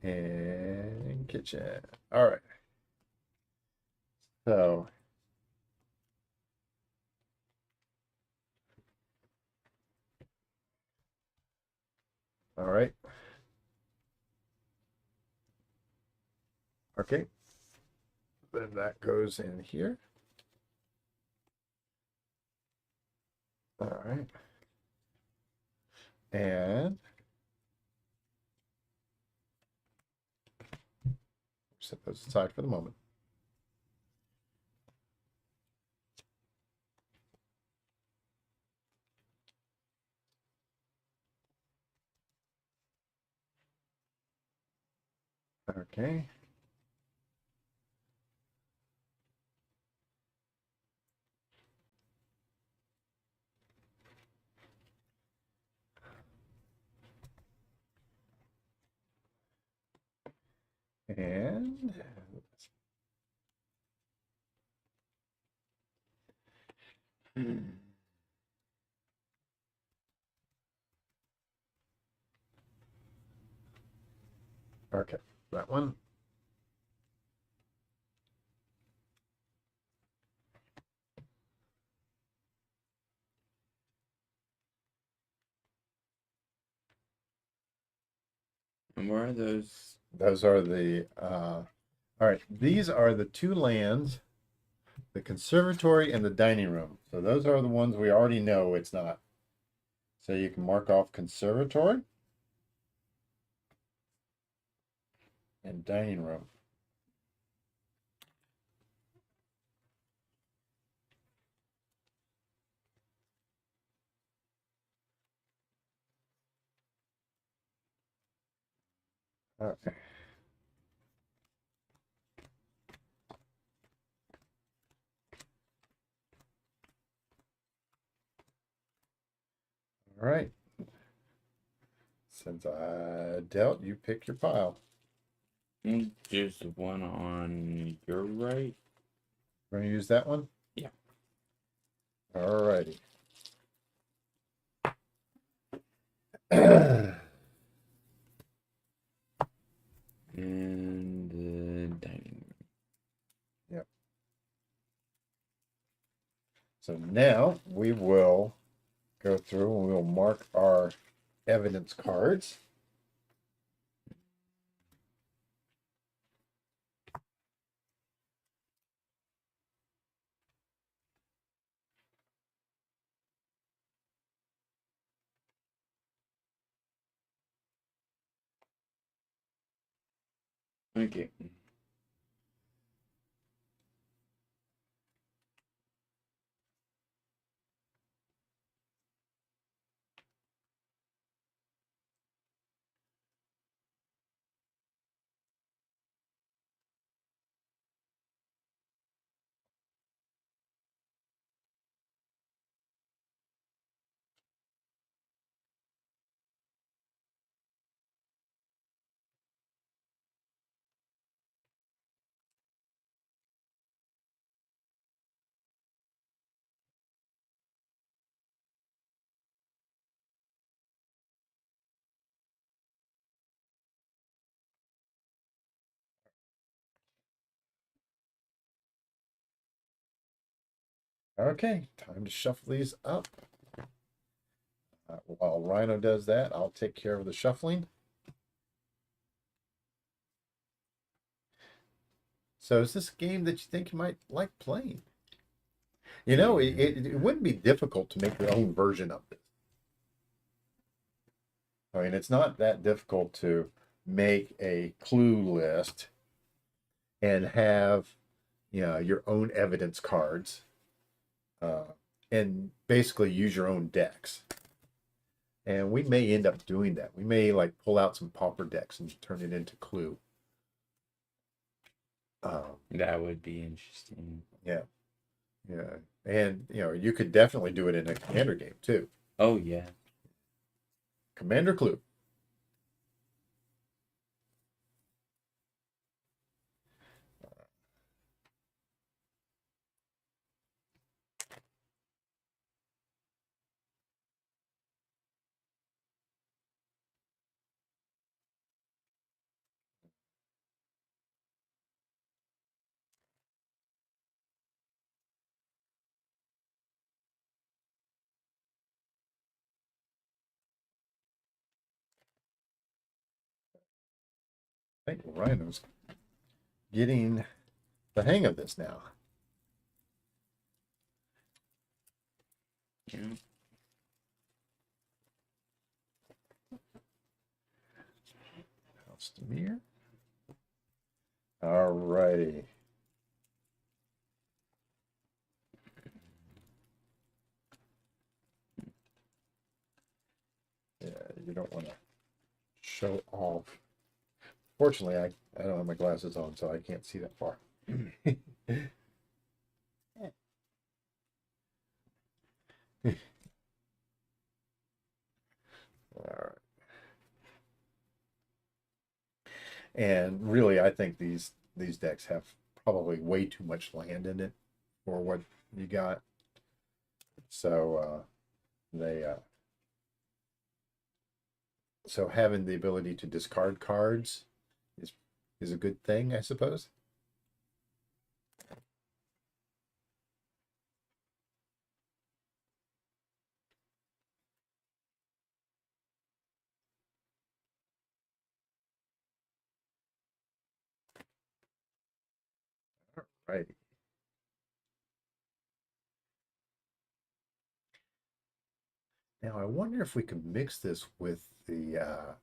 And kitchen. All right. So, all right. Okay. Then that goes in here. All right. And set those aside for the moment. Okay. And okay, that one. And where are those? Those are the all right, these are the two lands, the conservatory and the dining room. So those are the ones we already know it's not. So you can mark off conservatory and dining room. Okay. All right. Since I dealt, you pick your pile. Just the one on your right. We're gonna use that one? Yeah. All righty. All And the dining room. Yep. So now we will go through and we'll mark our evidence cards. Okay. Okay, time to shuffle these up. While Rhino does that, I'll take care of the shuffling. So is this a game that you think you might like playing? You know, it wouldn't be difficult to make your own version of this. I mean, it's not that difficult to make a clue list and have, your own evidence cards, uh, and basically use your own decks. And we may end up doing that. We may like pull out some pauper decks and turn it into Clue. That would be interesting. Yeah, yeah, and you could definitely do it in a commander game too. Oh yeah. Commander Clue. I think Rhino's getting the hang of this now. Yeah. Alstamir. All righty. Yeah, you don't want to show off. Fortunately, I don't have my glasses on, so I can't see that far. All right. And really, I think these decks have probably way too much land in it for what you got. So they so having the ability to discard cards is a good thing, I suppose. Right. Now I wonder if we could mix this with the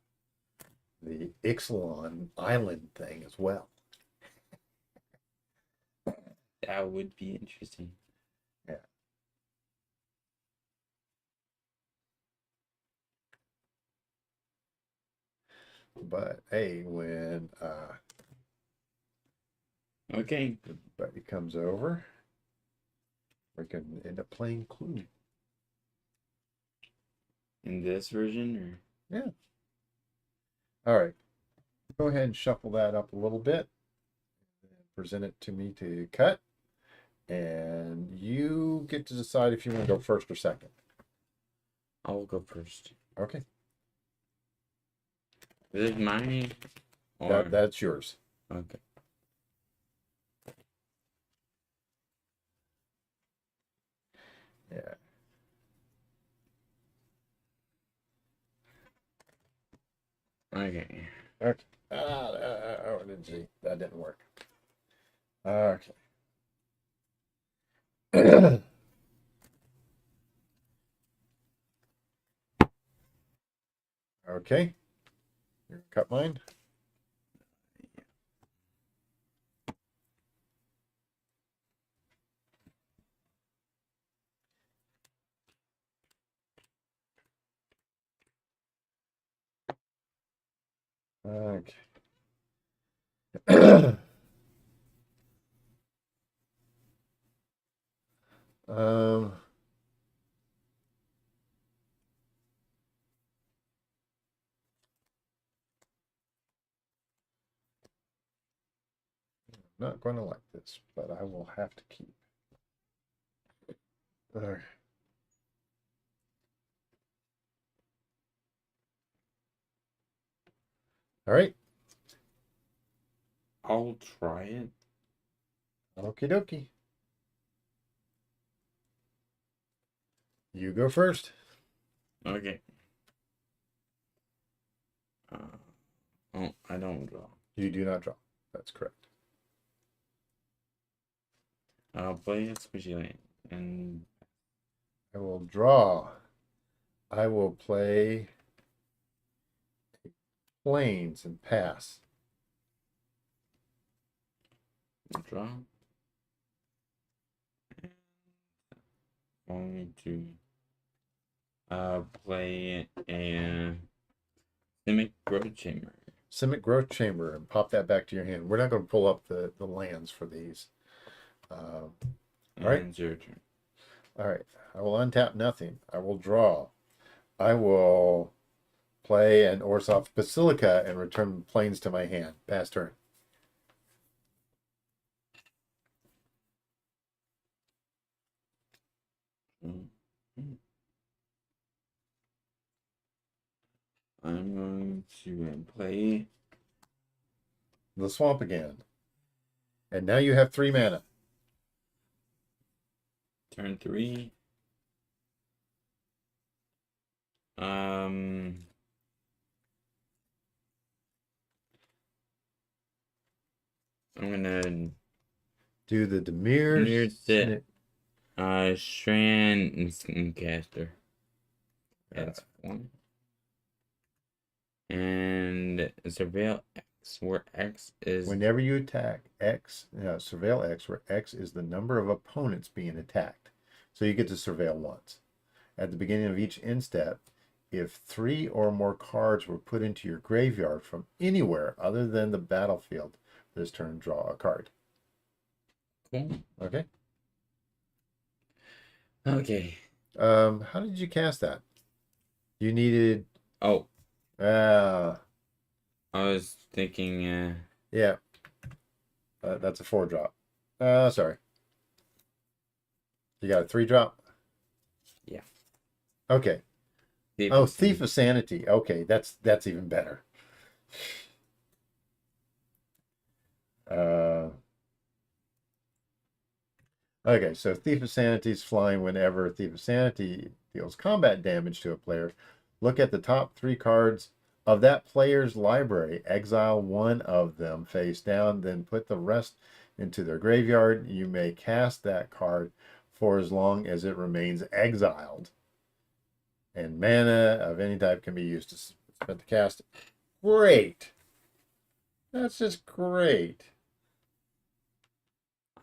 Ixalan Island thing as well. That would be interesting. Yeah. But hey, when Okay. everybody comes over, we can end up playing Clue. In this version, Yeah. All right. Go ahead and shuffle that up a little bit. Present it to me to cut. And you get to decide if you want to go first or second. I'll go first. Okay. Is it mine? Or That's yours. okay. Yeah. Okay. Okay. Oh, I didn't see. That didn't work. Okay. Okay. You cut mine. Okay. um. Not going to like this, but I will have to keep. All right. I'll try it. Okie dokie. You go first. Okay. Oh, I don't draw. You do not draw. That's correct. I'll play a squishy land and I will draw. I will play plains and pass. Draw. Going to play a Simic Growth Chamber. Simic Growth Chamber and pop that back to your hand. We're not going to pull up the lands for these. All right. It's your turn. All right. I will untap nothing. I will draw. I will play an Orzhov Basilica and return plains to my hand. Pass turn. I'm going to play The swamp again. And now you have 3 mana. turn 3. I'm gonna Do the Demir. Strand and Caster. That's 1. And Surveil X, where X is. Whenever you attack X, surveil X, where X is the number of opponents being attacked. So you get to surveil once. At the beginning of each end step, if 3 or more cards were put into your graveyard from anywhere other than the battlefield, this turn draw a card. Cool. Okay. Okay. How did you cast that? You needed. Oh, I was thinking. Yeah. That's a 4-drop. Sorry. You got a 3-drop? Yeah. Okay. Thief of Sanity. Okay, that's even better. Okay, so Thief of Sanity is flying whenever Thief of Sanity deals combat damage to a player. Look at the top 3 cards of that player's library. Exile 1 of them face down, then put the rest into their graveyard. You may cast that card for as long as it remains exiled. And mana of any type can be used to spend to cast it. Great. That's just great.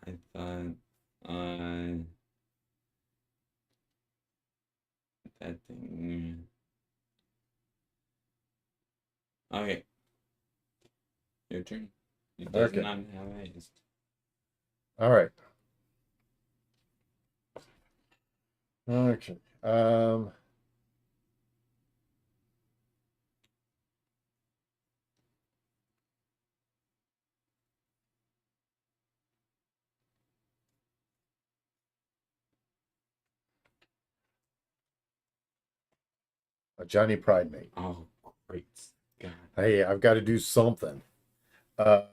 I thought that thing. Okay. Your turn. It does Okay. not have haste. All right. Okay. A Johnny Pride mate. Oh, great. God. Hey, I've got to do something. And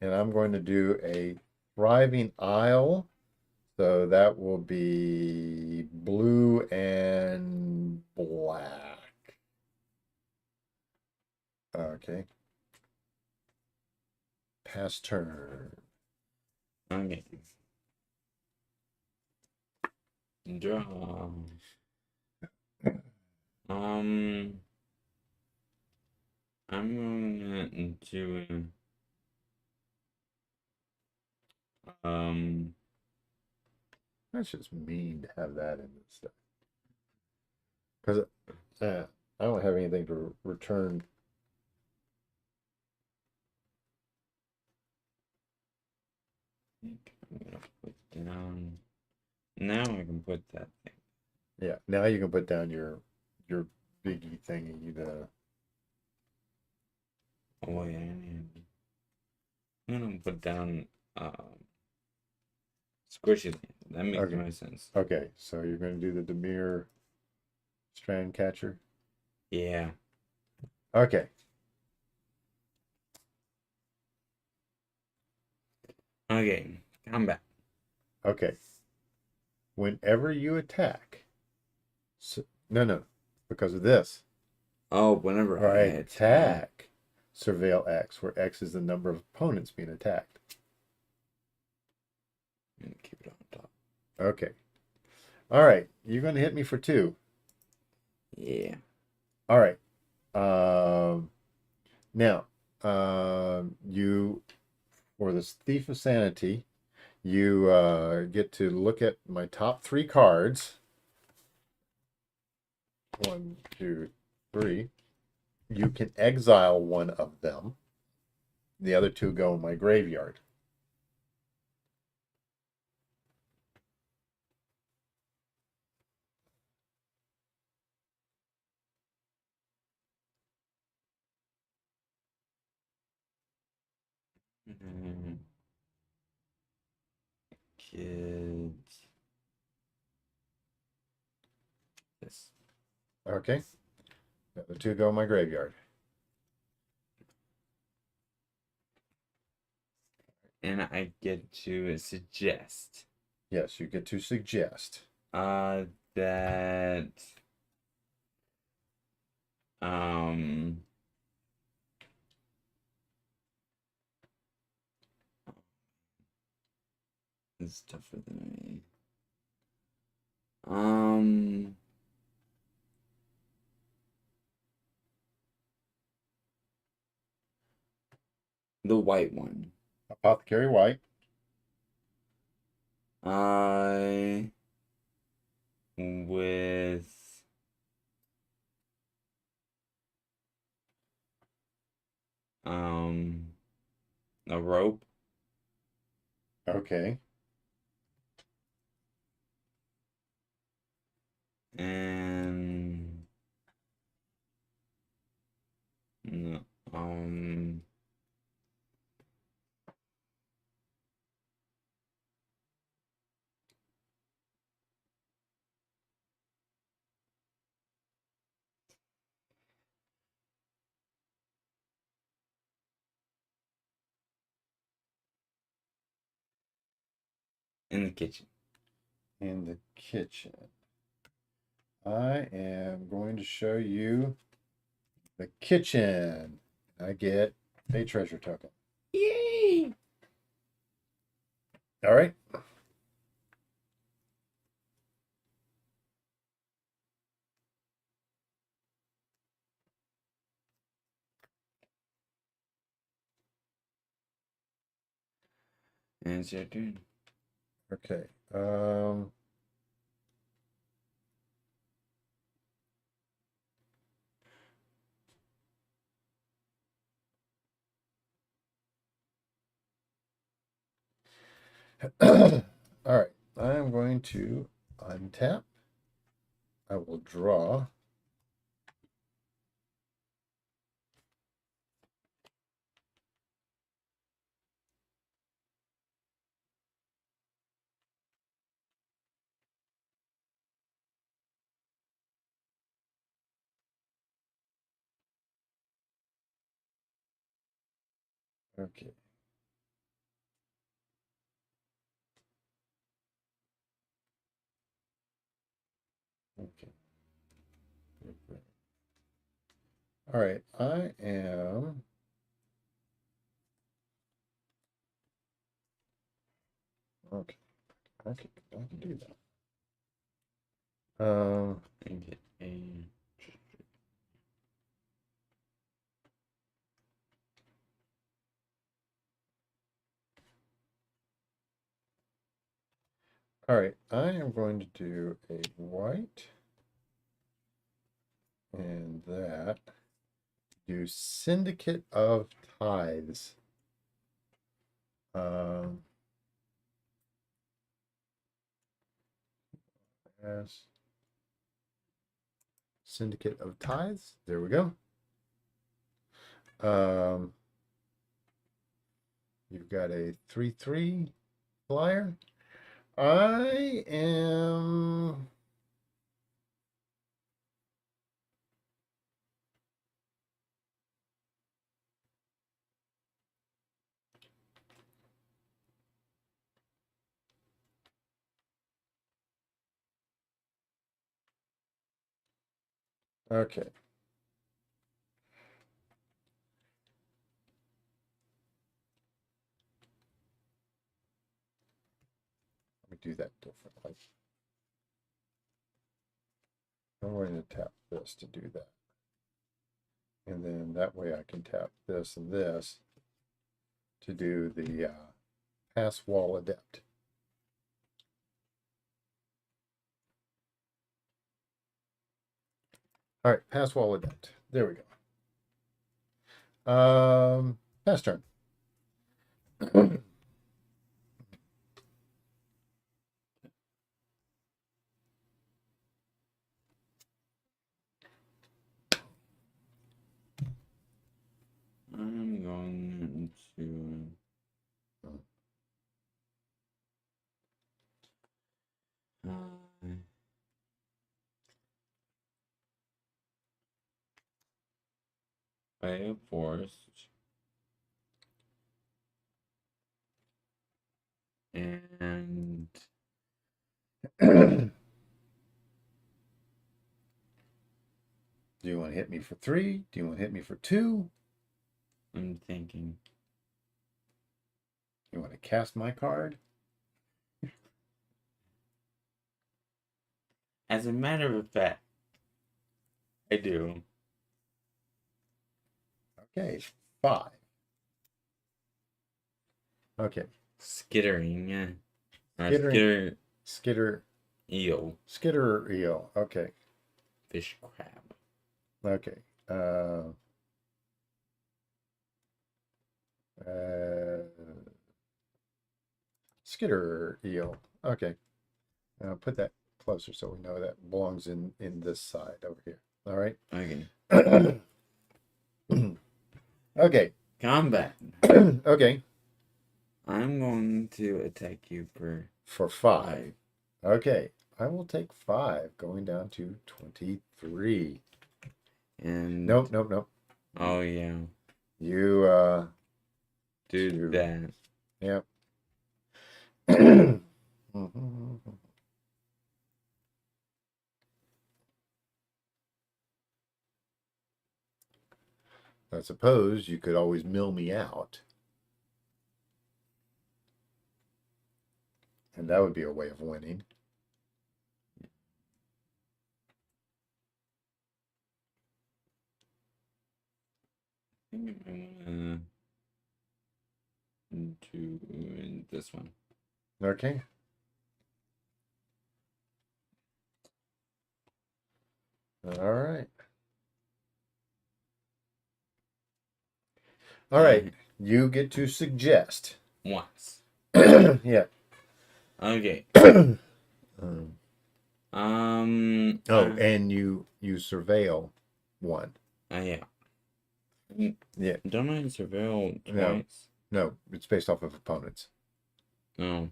I'm going to do a Thriving Isle. So that will be blue and black. Okay. Pass turn. Okay. Draw. I'm going to That's just mean to have that in this stuff. Because I don't have anything to return. I'm gonna put down. Now I can put that thing. Yeah, now you can put down your biggie thingy. Oh wait, I'm gonna put down Squishy Land. That makes Okay. no sense. Okay, so you're going to do the Demir Strand Catcher. Yeah. Okay. Okay. Combat. Okay. Whenever you attack, no, because of this. Oh, whenever All I right, attack. Surveil X, where X is the number of opponents being attacked. And keep it on top. Okay. All right, you're going to hit me for 2. Yeah. All right. Now, you, for this Thief of Sanity, you get to look at my top 3 cards. 1, 2, 3. You can exile one of them. The other 2 go in my graveyard. Mm, kids. This. Okay. The other 2 go in my graveyard. And I get to suggest Yes, you get to suggest. that um it's tougher than me. The white one. Apothecary White. I with um a rope Okay. and no, in the kitchen. In the kitchen. I am going to show you the kitchen. I get a treasure token. Yay! All right. And it's your turn. Okay. All right. I am going to untap. I will draw. Okay. Okay. All right. I am. Okay. I can do that. And get a All right. I am going to do a white and that. Do Syndicate of Tithes. Um, yes. Syndicate of Tithes. There we go. Um, you've got a 3/3 flyer. I am. Okay. Let me do that differently. I'm going to tap this to do that. And then that way I can tap this and this to do the pass wall adept. All right, pass wall adept. There we go. Pass turn. I'm going to play a forest and Do you want to hit me for 3? Do you want to hit me for 2? I'm thinking. You want to cast my card? As a matter of fact, I do. Okay, 5. Okay. Skittering. Skittering. Skitter Skitter. eel. Skitter eel. Okay. Fish crab. Okay. Skitter eel. Okay. Put that closer so we know that belongs in this side over here. All right. Okay. Okay. Combat. Okay. I'm going to attack you For 5. Okay. I will take 5, going down to 23. And Nope. oh yeah. You Do that. Yep. I suppose you could always mill me out. And that would be a way of winning. I think I'm gonna do this one. Okay. All right. All right. You get to suggest. Once. Yeah. Okay. And you surveil one. Yeah. Yeah. Don't I surveil No. twice? No, it's based off of opponents. No.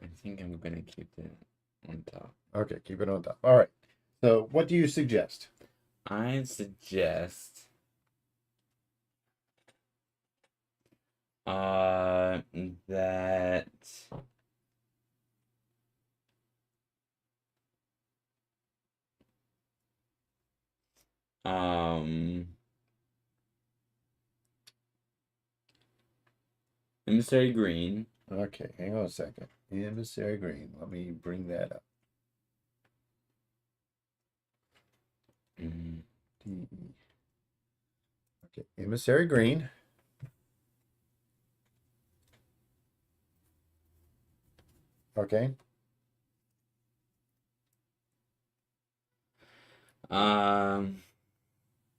I think I'm gonna keep it on top. Okay, keep it on top. All right. So what do you suggest? I suggest that Emissary Green. Okay, hang on a second. Emissary Green. Let me bring that up. DE. Okay, Emissary Green. Okay.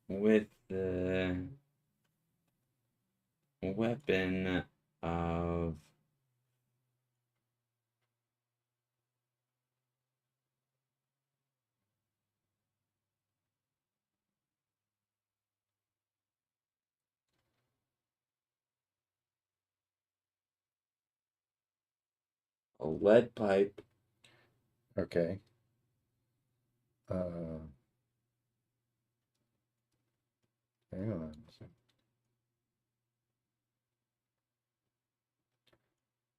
With the weapon of a lead pipe. Okay. Hang on.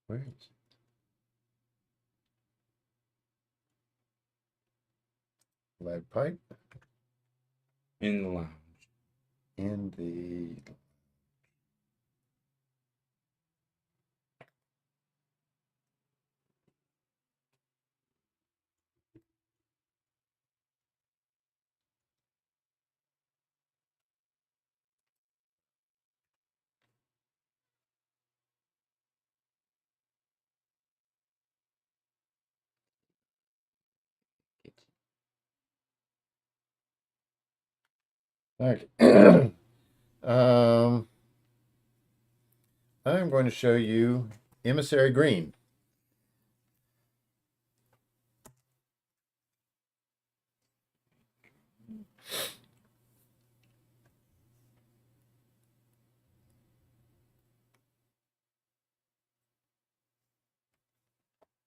Where is it? lead pipe In the lounge. in the okay. I'm going to show you Emissary Green.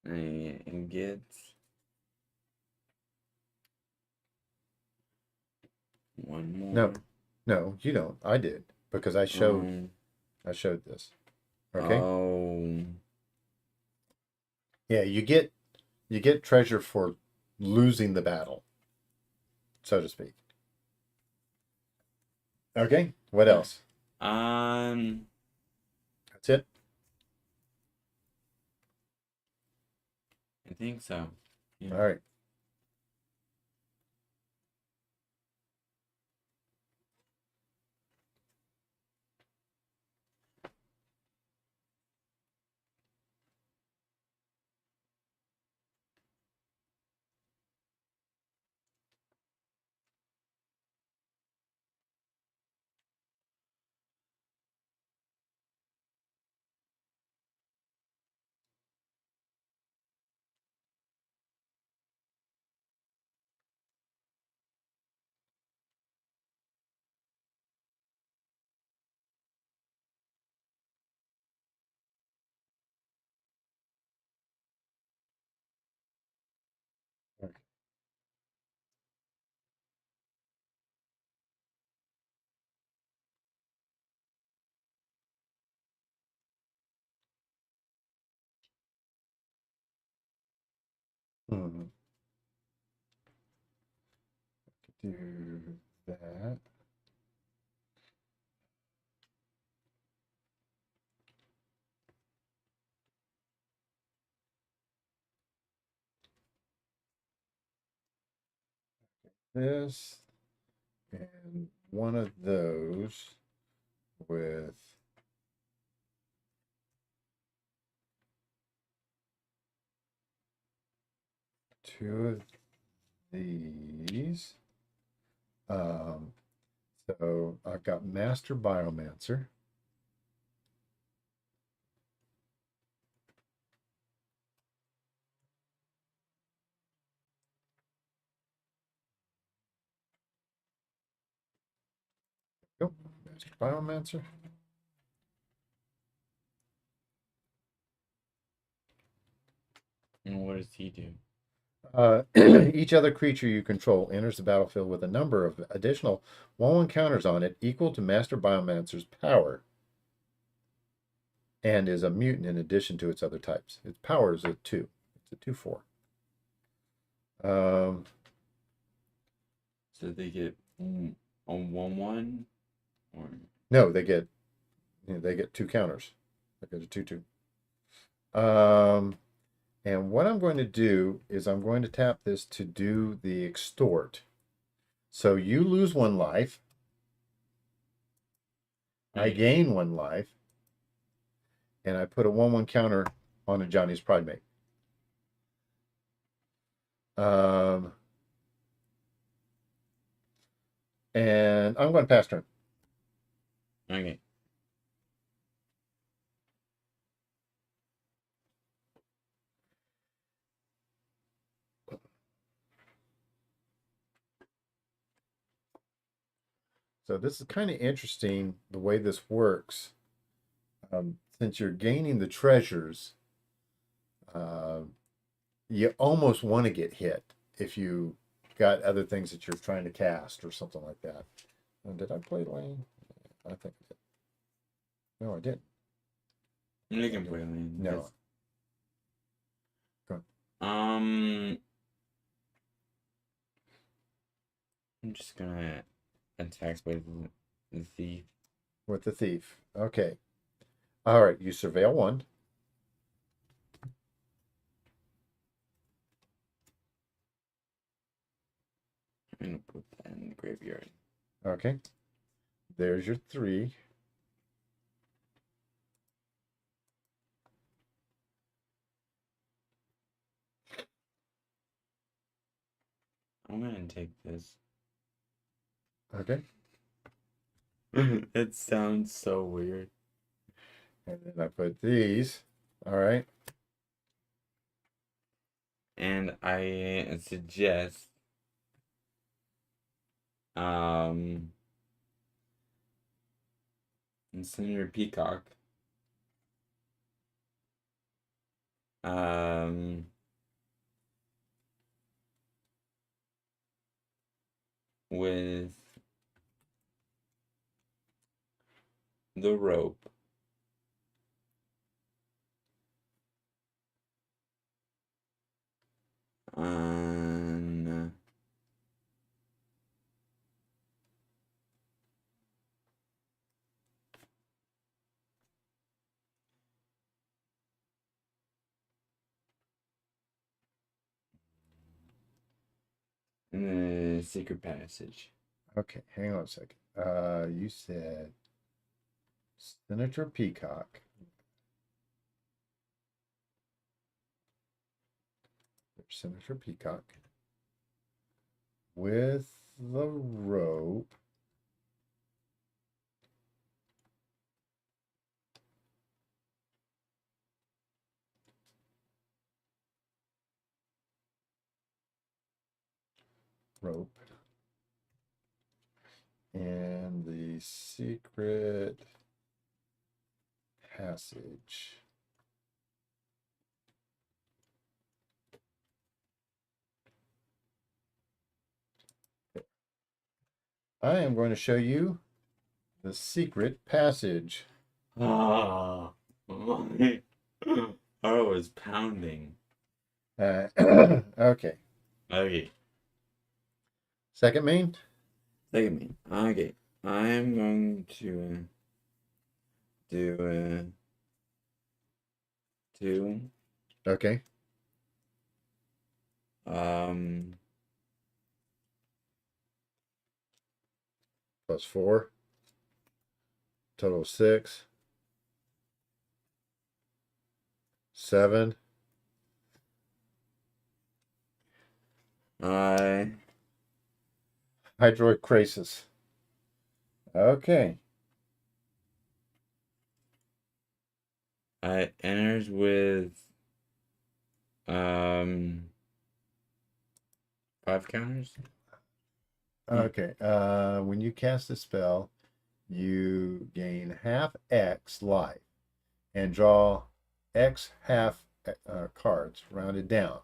And get one more. No, no, you don't. I did because I showed this. Okay. Oh. Yeah, you get treasure for losing the battle, so to speak. Okay. What else? That's it. I think so. Yeah. All right. Hmm. Do that. This and one of those with two of these. So I've got Master Biomancer. Yep, Master Biomancer. And what does he do? Each other creature you control enters the battlefield with a number of additional 1/1 counters on it equal to Master Biomancer's power and is a mutant in addition to its other types. Its power is a 2. It's a 2/4. So they get a 1/1 or No, they get 2 counters. They get a 2/2. And what I'm going to do is I'm going to tap this to do the extort. So you lose 1 life. I gain 1 life. And I put a 1/1 counter on a Johnny's Pride Mate. And I'm going to pass turn. Okay. So this is kind of interesting the way this works. Since you're gaining the treasures, you almost want to get hit if you got other things that you're trying to cast or something like that. Did I play Lane? I think I did. No, I didn't. You can play Lane. No. Go on. I'm just gonna attack with the thief. With the thief. Okay. All right. You surveil one. I'm gonna put that in the graveyard. Okay. There's your 3. I'm gonna take this. Okay. It sounds so weird. And then I put these. All right. And I suggest Senator Peacock with the rope on in the secret passage. Okay. Hang on a second. You said Senator Peacock. There's Senator Peacock with the rope. Rope. And the secret passage. I am going to show you the secret passage. Ah, my heart was pounding. Okay. Okay, Second main. second me. Okay, I'm going to do 2. Okay. Plus 4. Total 6. 7. I Hydroid crisis. Okay. enters with 5 counters. Okay. When you cast a spell, you gain half X life and draw X half cards, rounded down.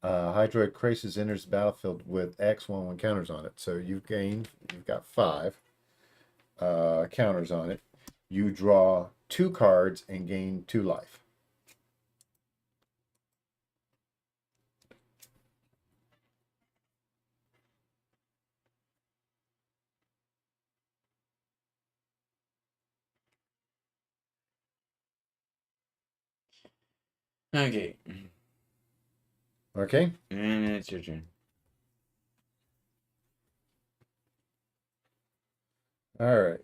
Hydroid crisis enters the battlefield with X1 counters on it. So you've got 5 counters on it. You draw 2 cards and gain 2 life. Okay, Okay. and it's your turn. All right.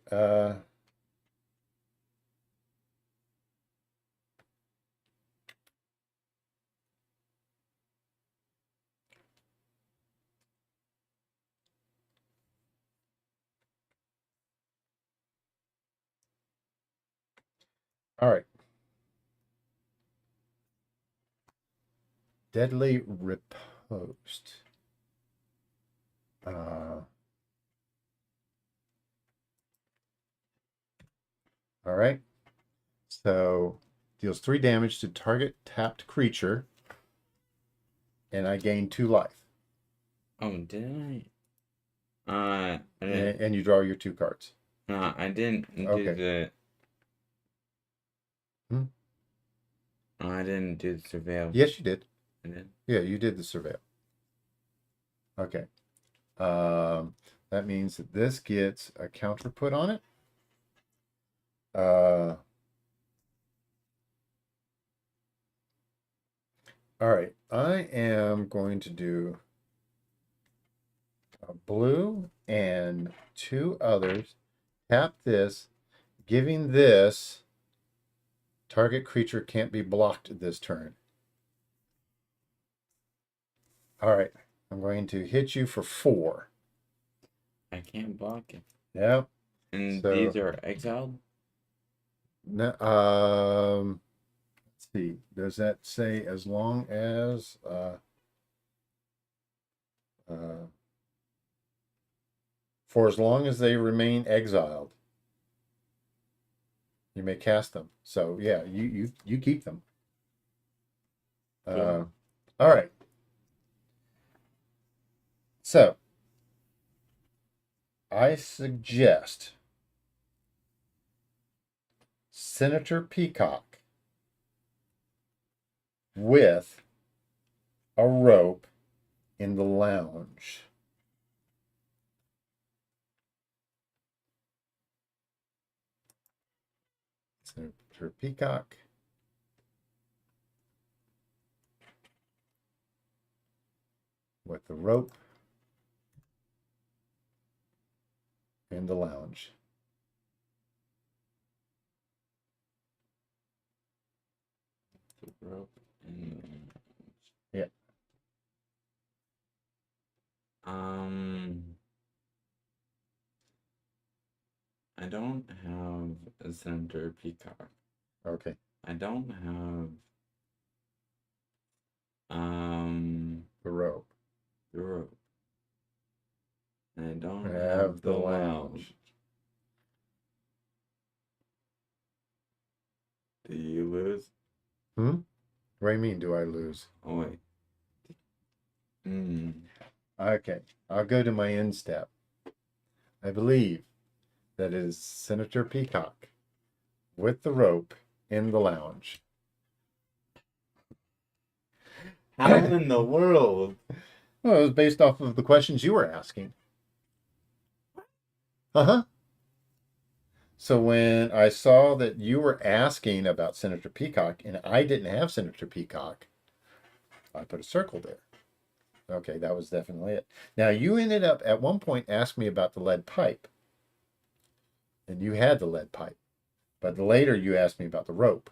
All right. Deadly Riposte. All right. So deals 3 damage to target tapped creature, and I gain 2 life. Oh, did I? I didn't. And you draw your 2 cards. No, I didn't do Okay. the. Hmm? No, I didn't do the surveil. Yes, you did. I did. Yeah, you did the surveil. Okay. That means that this gets a counter put on it. All right, I am going to do a blue and 2 others. Tap this, giving this target creature can't be blocked this turn. All right, I'm going to hit you for 4. I can't block it. Yep. And So, these are exiled? no, let's see. Does that say as long as for as long as they remain exiled, you may cast them. So yeah, you keep them. Cool. All right. So I suggest Senator Peacock with a rope in the lounge. Senator Peacock with the rope in the lounge. The rope and Yeah. I don't have a Senator Peacock. Okay. I don't have The rope. the rope. I don't Have have the lounge. Do you lose? What do you mean, do I lose? Oh wait. Okay, I'll go to my end step. I believe that is Senator Peacock with the rope in the lounge. How in the world? Well, it was based off of the questions you were asking. Uh-huh. So when I saw that you were asking about Senator Peacock and I didn't have Senator Peacock, I put a circle there. Okay, that was definitely it. Now you ended up at one point asking me about the lead pipe. And you had the lead pipe. But later you asked me about the rope.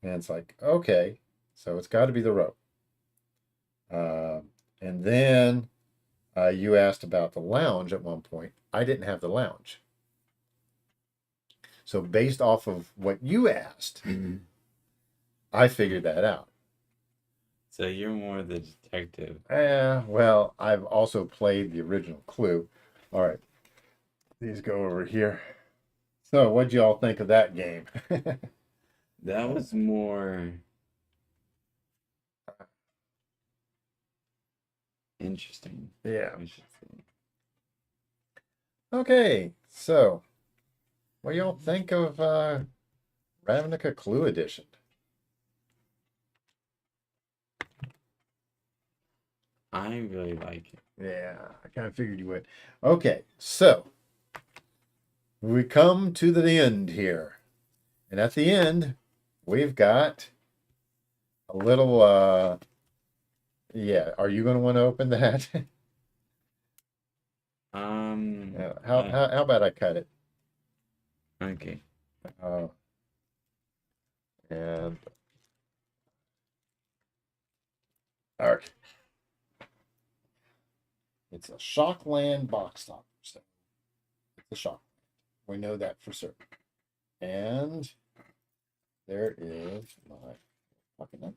And it's like, okay, so it's got to be the rope. And then you asked about the lounge at one point. I didn't have the lounge. So based off of what you asked, I figured that out. So you're more the detective. Well, I've also played the original Clue. All right, these go over here. So what'd you all think of that game? That was more interesting. Yeah. I should say. Okay, so what do y'all think of Ravnica Clue Edition? I really like it. Yeah, I kind of figured you would. Okay, so we come to the end here. And at the end, we've got a little yeah, are you going to want to open that? Yeah, how about I cut it? Okay. Uh, and all right. It's a Shockland box top. So it's a shock. We know that for certain. And there is my pocket knife.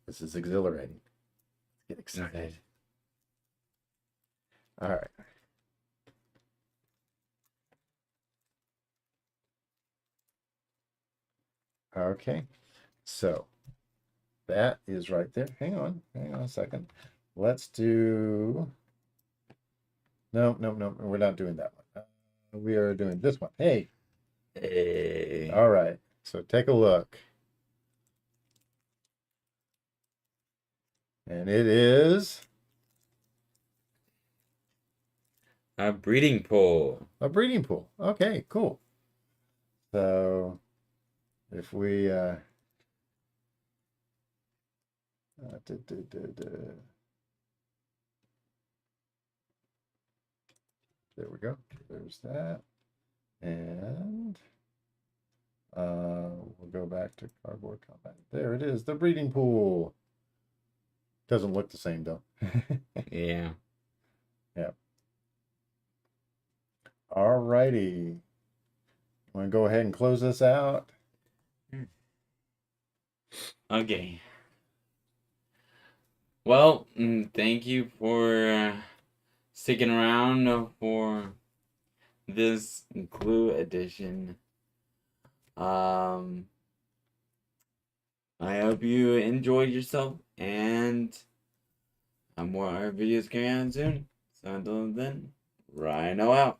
This is exhilarating. Get excited. All right. Okay. So that is right there. Hang on a second. Let's do. No, we're not doing that one. We are doing this one. Hey. Hey. All right. So take a look. And it is A breeding pool. a breeding pool. Okay, cool. So if we duh, duh, duh, duh. There we go. There's that. And we'll go back to cardboard combat. There it is, the breeding pool. Doesn't look the same though. Yeah. Yeah. All righty. Want to go ahead and close this out? Okay. Well, thank you for sticking around for this Clue Edition. I hope you enjoyed yourself, and more videos coming out soon. So until then, Rhino out.